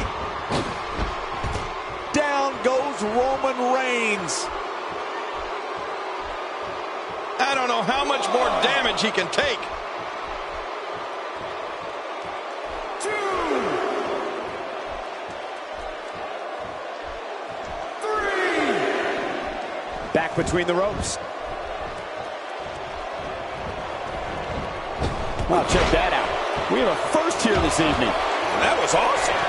Speaker 4: Down goes Roman Reigns.
Speaker 2: I don't know how much more damage he can take.
Speaker 1: Back between the ropes. Well, check that out. We have a first here this evening.
Speaker 2: That was awesome.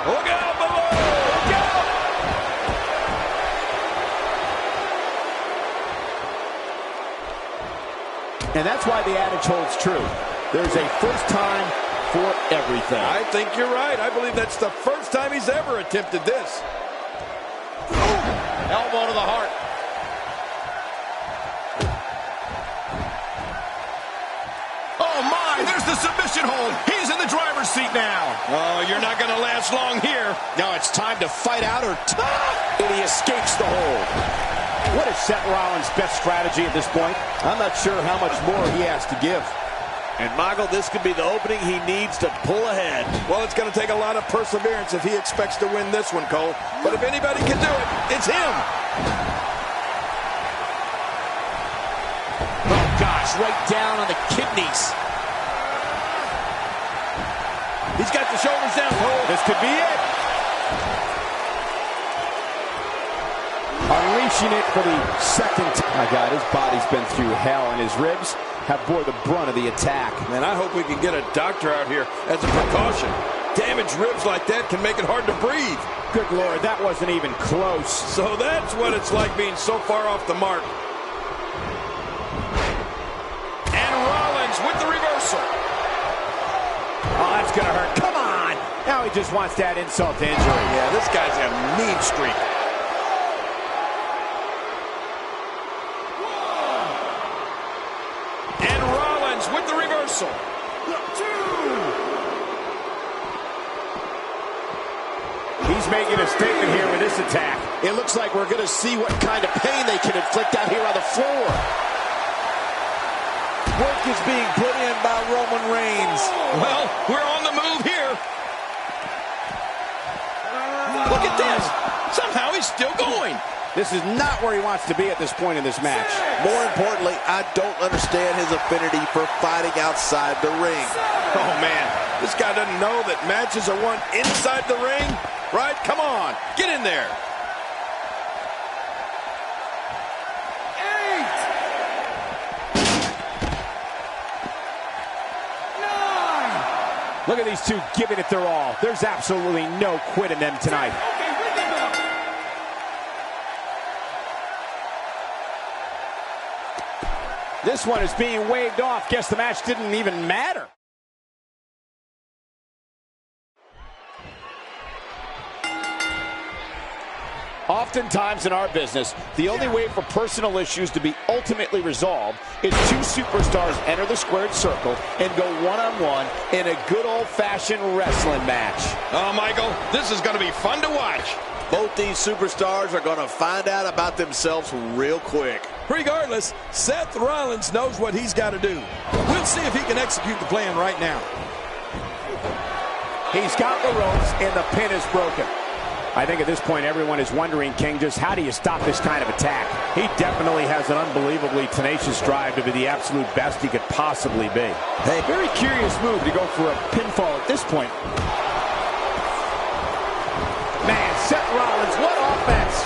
Speaker 2: Look out below! Look out!
Speaker 1: And that's why the adage holds true. There's a first time for everything.
Speaker 2: I think you're right. I believe that's the first time he's ever attempted this.
Speaker 1: Elbow to the heart.
Speaker 5: Oh, my, there's the submission hold. He's in the driver's seat now.
Speaker 2: Oh, you're not going to last long here.
Speaker 5: Now it's time to fight out or
Speaker 1: And he escapes the hold. What is Seth Rollins' best strategy at this point? I'm not sure how much more he has to give.
Speaker 4: And Michael, this could be the opening he needs to pull ahead.
Speaker 2: Well, it's going to take a lot of perseverance if he expects to win this one, Cole. But if anybody can do it, it's him.
Speaker 1: Oh, gosh, right down on the kidneys.
Speaker 2: He's got the shoulders down, Cole.
Speaker 1: This could be it. Unleashing it for the second time. My God, his body's been through hell, and his ribs have bore the brunt of the attack.
Speaker 2: Man, I hope we can get a doctor out here as a precaution. Damaged ribs like that can make it hard to breathe.
Speaker 1: Good Lord, that wasn't even close.
Speaker 2: So that's what it's like being so far off the mark. And Rollins with the reversal.
Speaker 1: Oh, that's going to hurt. Come on. Now he just wants to add insult to injury.
Speaker 2: Yeah, this guy's a mean streak. And Rollins with the reversal.
Speaker 1: He's making a statement here with this attack.
Speaker 5: It looks like we're going to see what kind of pain they can inflict out here on the floor.
Speaker 4: Work is being put in by Roman Reigns.
Speaker 2: Well, we're on the move here. Look at this. Somehow he's still going.
Speaker 1: This is not where he wants to be at this point in this match.
Speaker 4: More importantly, I don't understand his affinity for fighting outside the ring.
Speaker 2: Oh, man. This guy doesn't know that matches are won inside the ring, right? Come on. Get in there.
Speaker 3: 8, 9.
Speaker 1: Look at these two giving it their all. There's absolutely no quit in them tonight. This one is being waved off. Guess the match didn't even matter. Oftentimes in our business, the only way for personal issues to be ultimately resolved is two superstars enter the squared circle and go one-on-one in a good old-fashioned wrestling match.
Speaker 2: Oh, Michael, this is going to be fun to watch.
Speaker 4: Both these superstars are going to find out about themselves real quick.
Speaker 2: Regardless, Seth Rollins knows what he's got to do. We'll see if he can execute the plan right now.
Speaker 1: He's got the ropes and the pin is broken. I think at this point everyone is wondering, King, just how do you stop this kind of attack? He definitely has an unbelievably tenacious drive to be the absolute best he could possibly be.
Speaker 4: Hey,
Speaker 1: very curious move to go for a pinfall at this point. Man, Seth Rollins, what offense!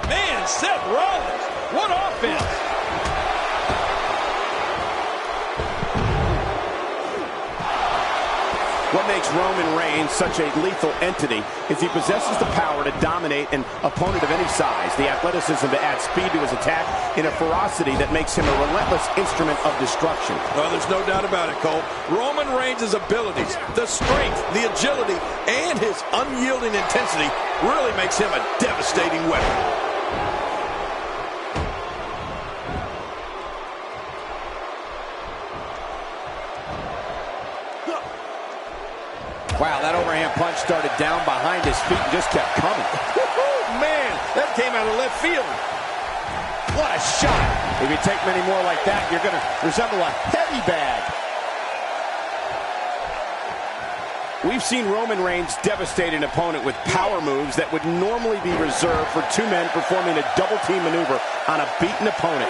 Speaker 2: Man, Seth Rollins, what offense!
Speaker 1: What makes Roman Reigns such a lethal entity is he possesses the power to dominate an opponent of any size, the athleticism to add speed to his attack, and a ferocity that makes him a relentless instrument of destruction.
Speaker 2: Well, there's no doubt about it, Cole. Roman Reigns' abilities, the strength, the agility, and his unyielding intensity really makes him a devastating weapon.
Speaker 1: Wow, that overhand punch started down behind his feet and just kept coming.
Speaker 2: Man, that came out of left field.
Speaker 1: What a shot. If you take many more like that, you're going to resemble a heavy bag. We've seen Roman Reigns devastate an opponent with power moves that would normally be reserved for two men performing a double team maneuver on a beaten opponent.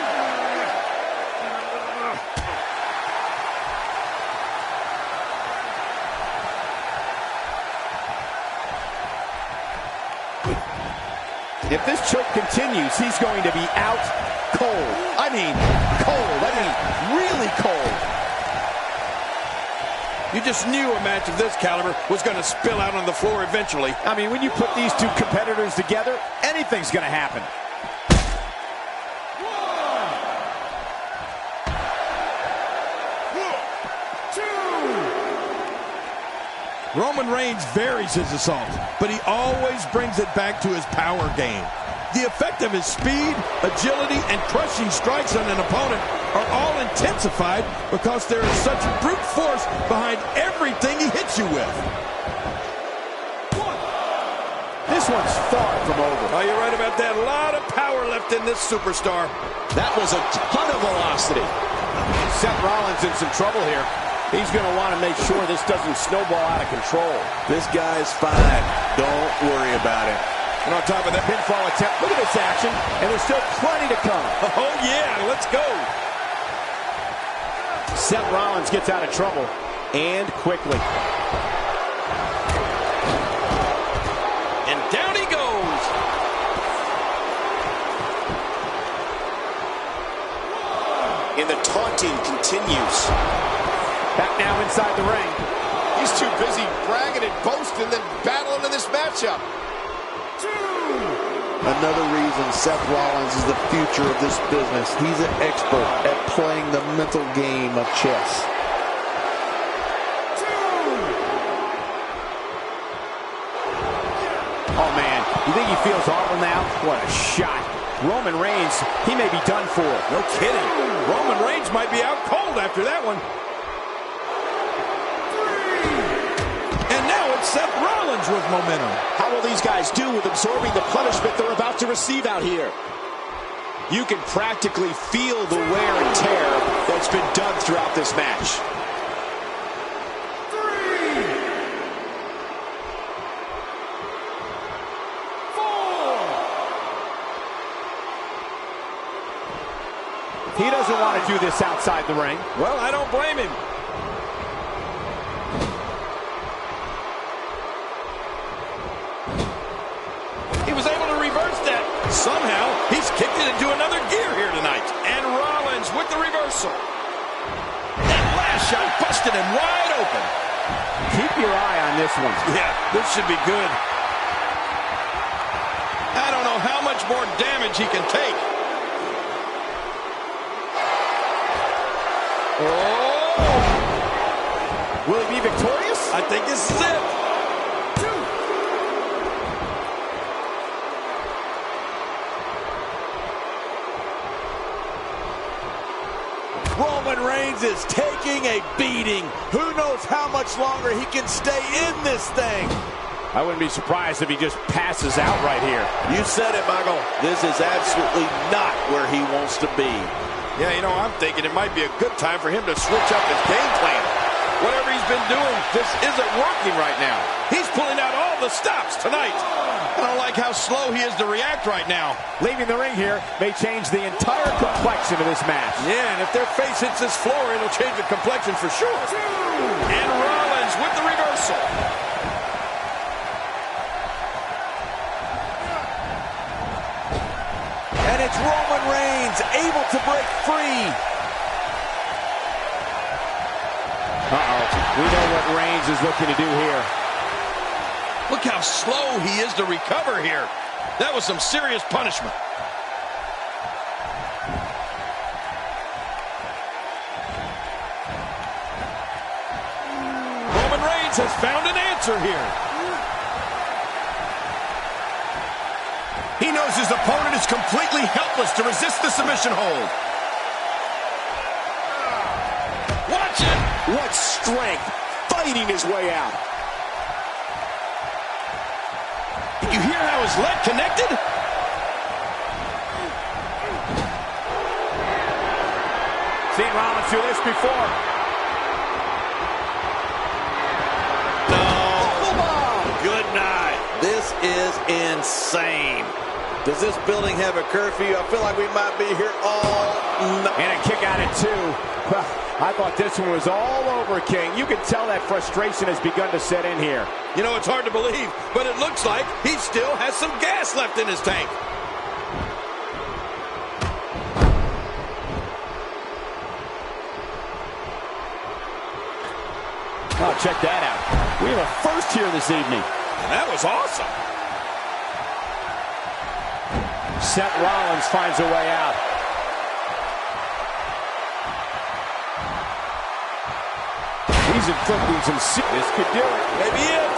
Speaker 1: If this choke continues, he's going to be out cold. I mean, cold. I mean, really cold.
Speaker 2: You just knew a match of this caliber was going to spill out on the floor eventually.
Speaker 1: I mean, when you put these two competitors together, anything's going to happen.
Speaker 2: Roman Reigns varies his assault, but he always brings it back to his power game. The effect of his speed, agility, and crushing strikes on an opponent are all intensified because there is such brute force behind everything he hits you with.
Speaker 1: This one's far from over.
Speaker 2: Oh, you're right about that. A lot of power left in this superstar.
Speaker 1: That was a ton of velocity. Seth Rollins in some trouble here. He's going to want to make sure this doesn't snowball out of control.
Speaker 4: This guy's fine. Don't worry about it.
Speaker 1: And on top of that pinfall attempt, look at this action, and there's still plenty to come.
Speaker 2: Oh, yeah, let's go.
Speaker 1: Seth Rollins gets out of trouble, and quickly.
Speaker 2: And down he goes.
Speaker 5: And the taunting continues.
Speaker 1: Back now inside the ring.
Speaker 5: He's too busy bragging and boasting than battling in this matchup.
Speaker 4: Another reason Seth Rollins is the future of this business. He's an expert at playing the mental game of chess.
Speaker 1: Oh, man. You think he feels awful now? What a shot. Roman Reigns, he may be done for.
Speaker 2: No kidding. Roman Reigns might be out cold after that one. And now it's Seth Rollins with momentum.
Speaker 5: How will these guys do with absorbing the punishment they're about to receive out here? You can practically feel the wear and tear that's been done throughout this match.
Speaker 1: to do this outside the ring.
Speaker 2: Well, I don't blame him. He was able to reverse that. Somehow, he's kicked it into another gear here tonight. And Rollins with the reversal. That last shot busted him wide open.
Speaker 1: Keep your eye on this one.
Speaker 2: Yeah, this should be good. I don't know how much more damage he can take. Oh!
Speaker 1: Will he be victorious?
Speaker 2: I think this is it.
Speaker 4: Roman Reigns is taking a beating. Who knows how much longer he can stay in this thing?
Speaker 1: I wouldn't be surprised if he just passes out right here.
Speaker 4: You said it, Michael. This is absolutely not where he wants to be.
Speaker 2: Yeah, you know, I'm thinking it might be a good time for him to switch up his game plan. Whatever he's been doing just isn't working right now. He's pulling out all the stops tonight. I don't like how slow he is to react right now.
Speaker 1: Leaving the ring here may change the entire complexion of this match.
Speaker 2: Yeah, and if their face hits this floor, it'll change the complexion for sure. And Rollins with the reversal.
Speaker 4: And it's Roman Reigns able to break free.
Speaker 1: Uh-oh. We know what Reigns is looking to do here.
Speaker 2: Look how slow he is to recover here. That was some serious punishment. Roman Reigns has found an answer here.
Speaker 5: He knows his opponent is completely helpless to resist the submission hold.
Speaker 2: Watch it.
Speaker 5: What strength, fighting his way out.
Speaker 2: You hear how his leg connected?
Speaker 1: Seen Rollins do this before.
Speaker 4: No. Good night. This is insane. Does this building have a curfew? I feel like we might be here all night.
Speaker 1: And a kick out at 2. Well, I thought this one was all over, King. You can tell that frustration has begun to set in here.
Speaker 2: You know, it's hard to believe, but it looks like he still has some gas left in his tank.
Speaker 1: Oh, check that out. We have a first here this evening.
Speaker 2: That was awesome.
Speaker 1: Seth Rollins finds a way out. He's inflicting some serious. This could do it.
Speaker 2: Maybe it.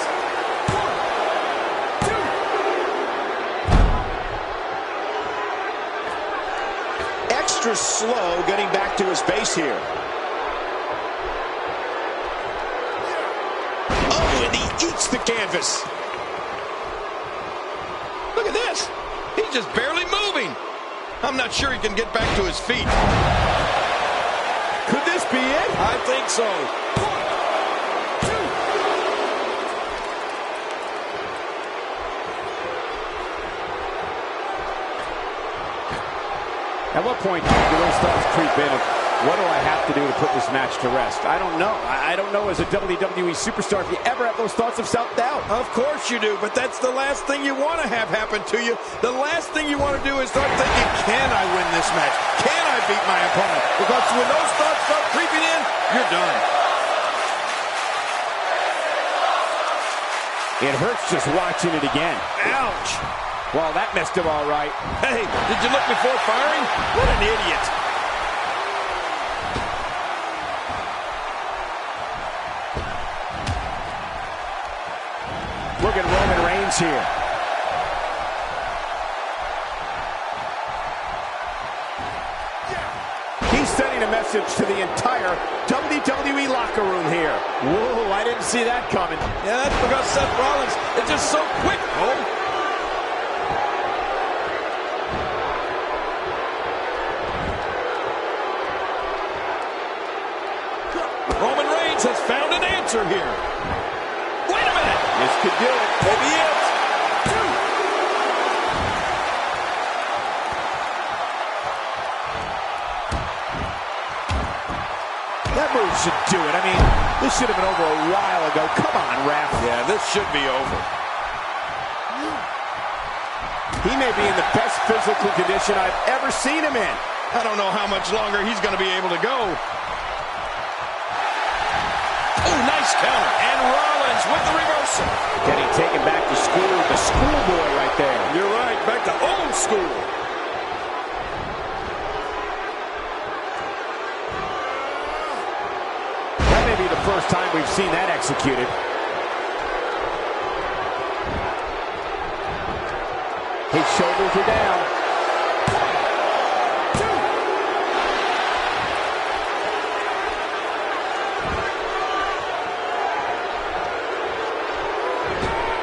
Speaker 5: Extra slow getting back to his base here. Oh, and he eats the canvas.
Speaker 2: Look at this. He's just barely moving. I'm not sure he can get back to his feet.
Speaker 1: Could this be it?
Speaker 2: I think so.
Speaker 1: At what point do those thoughts creep in of what do I have to do to put this match to rest? I don't know. I don't know as a WWE superstar if you ever have those thoughts of self-doubt.
Speaker 2: Of course you do, but that's the last thing you want to have happen to you. The last thing you want to do is start thinking, can I win this match? Can I beat my opponent? Because when those thoughts start creeping in, you're done.
Speaker 1: It hurts just watching it again.
Speaker 2: Ouch.
Speaker 1: Well, that messed him all right.
Speaker 2: Hey, did you look before firing? What an idiot.
Speaker 1: Look at Roman Reigns here. He's sending a message to the entire WWE locker room here. Whoa, I didn't see that coming.
Speaker 2: Yeah, that's because Seth Rollins is just so quick, Cole. Roman Reigns has found an answer here. Wait a minute.
Speaker 1: This could do it.
Speaker 2: Maybe it.
Speaker 1: I mean, this should have been over a while ago. Come on, ref.
Speaker 2: Yeah, this should be over.
Speaker 1: He may be in the best physical condition I've ever seen him in.
Speaker 2: I don't know how much longer he's going to be able to go. Oh, nice counter. And Rollins with the reversal.
Speaker 1: Getting taken back to school. The schoolboy right there.
Speaker 2: You're right. Back to old school.
Speaker 1: That may be the first time we've seen that executed. His shoulders are down.
Speaker 2: 1, 2.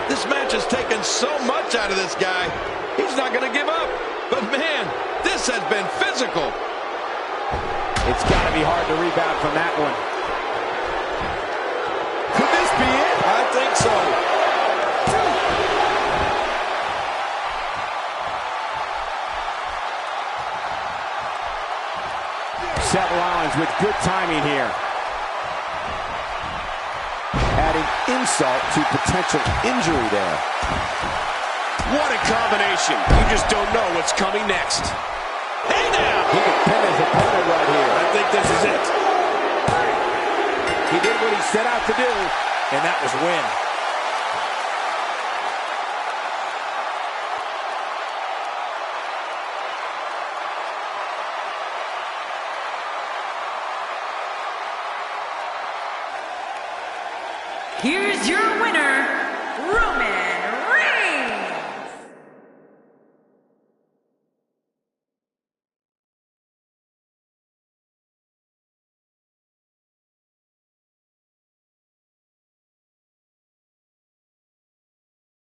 Speaker 2: This match has taken so much out of this guy. He's not going to give up. But man, this has been physical.
Speaker 1: It's got to be hard to rebound from that one. Could this be it?
Speaker 2: I think so.
Speaker 1: Seth Rollins with good timing here. Adding insult to potential injury there.
Speaker 5: What a combination. You just don't know what's coming next. Hey now!
Speaker 1: He can pin his opponent right here.
Speaker 2: I think this is it.
Speaker 1: He did what he set out to do, and that was win.
Speaker 3: Here's your winner, Roman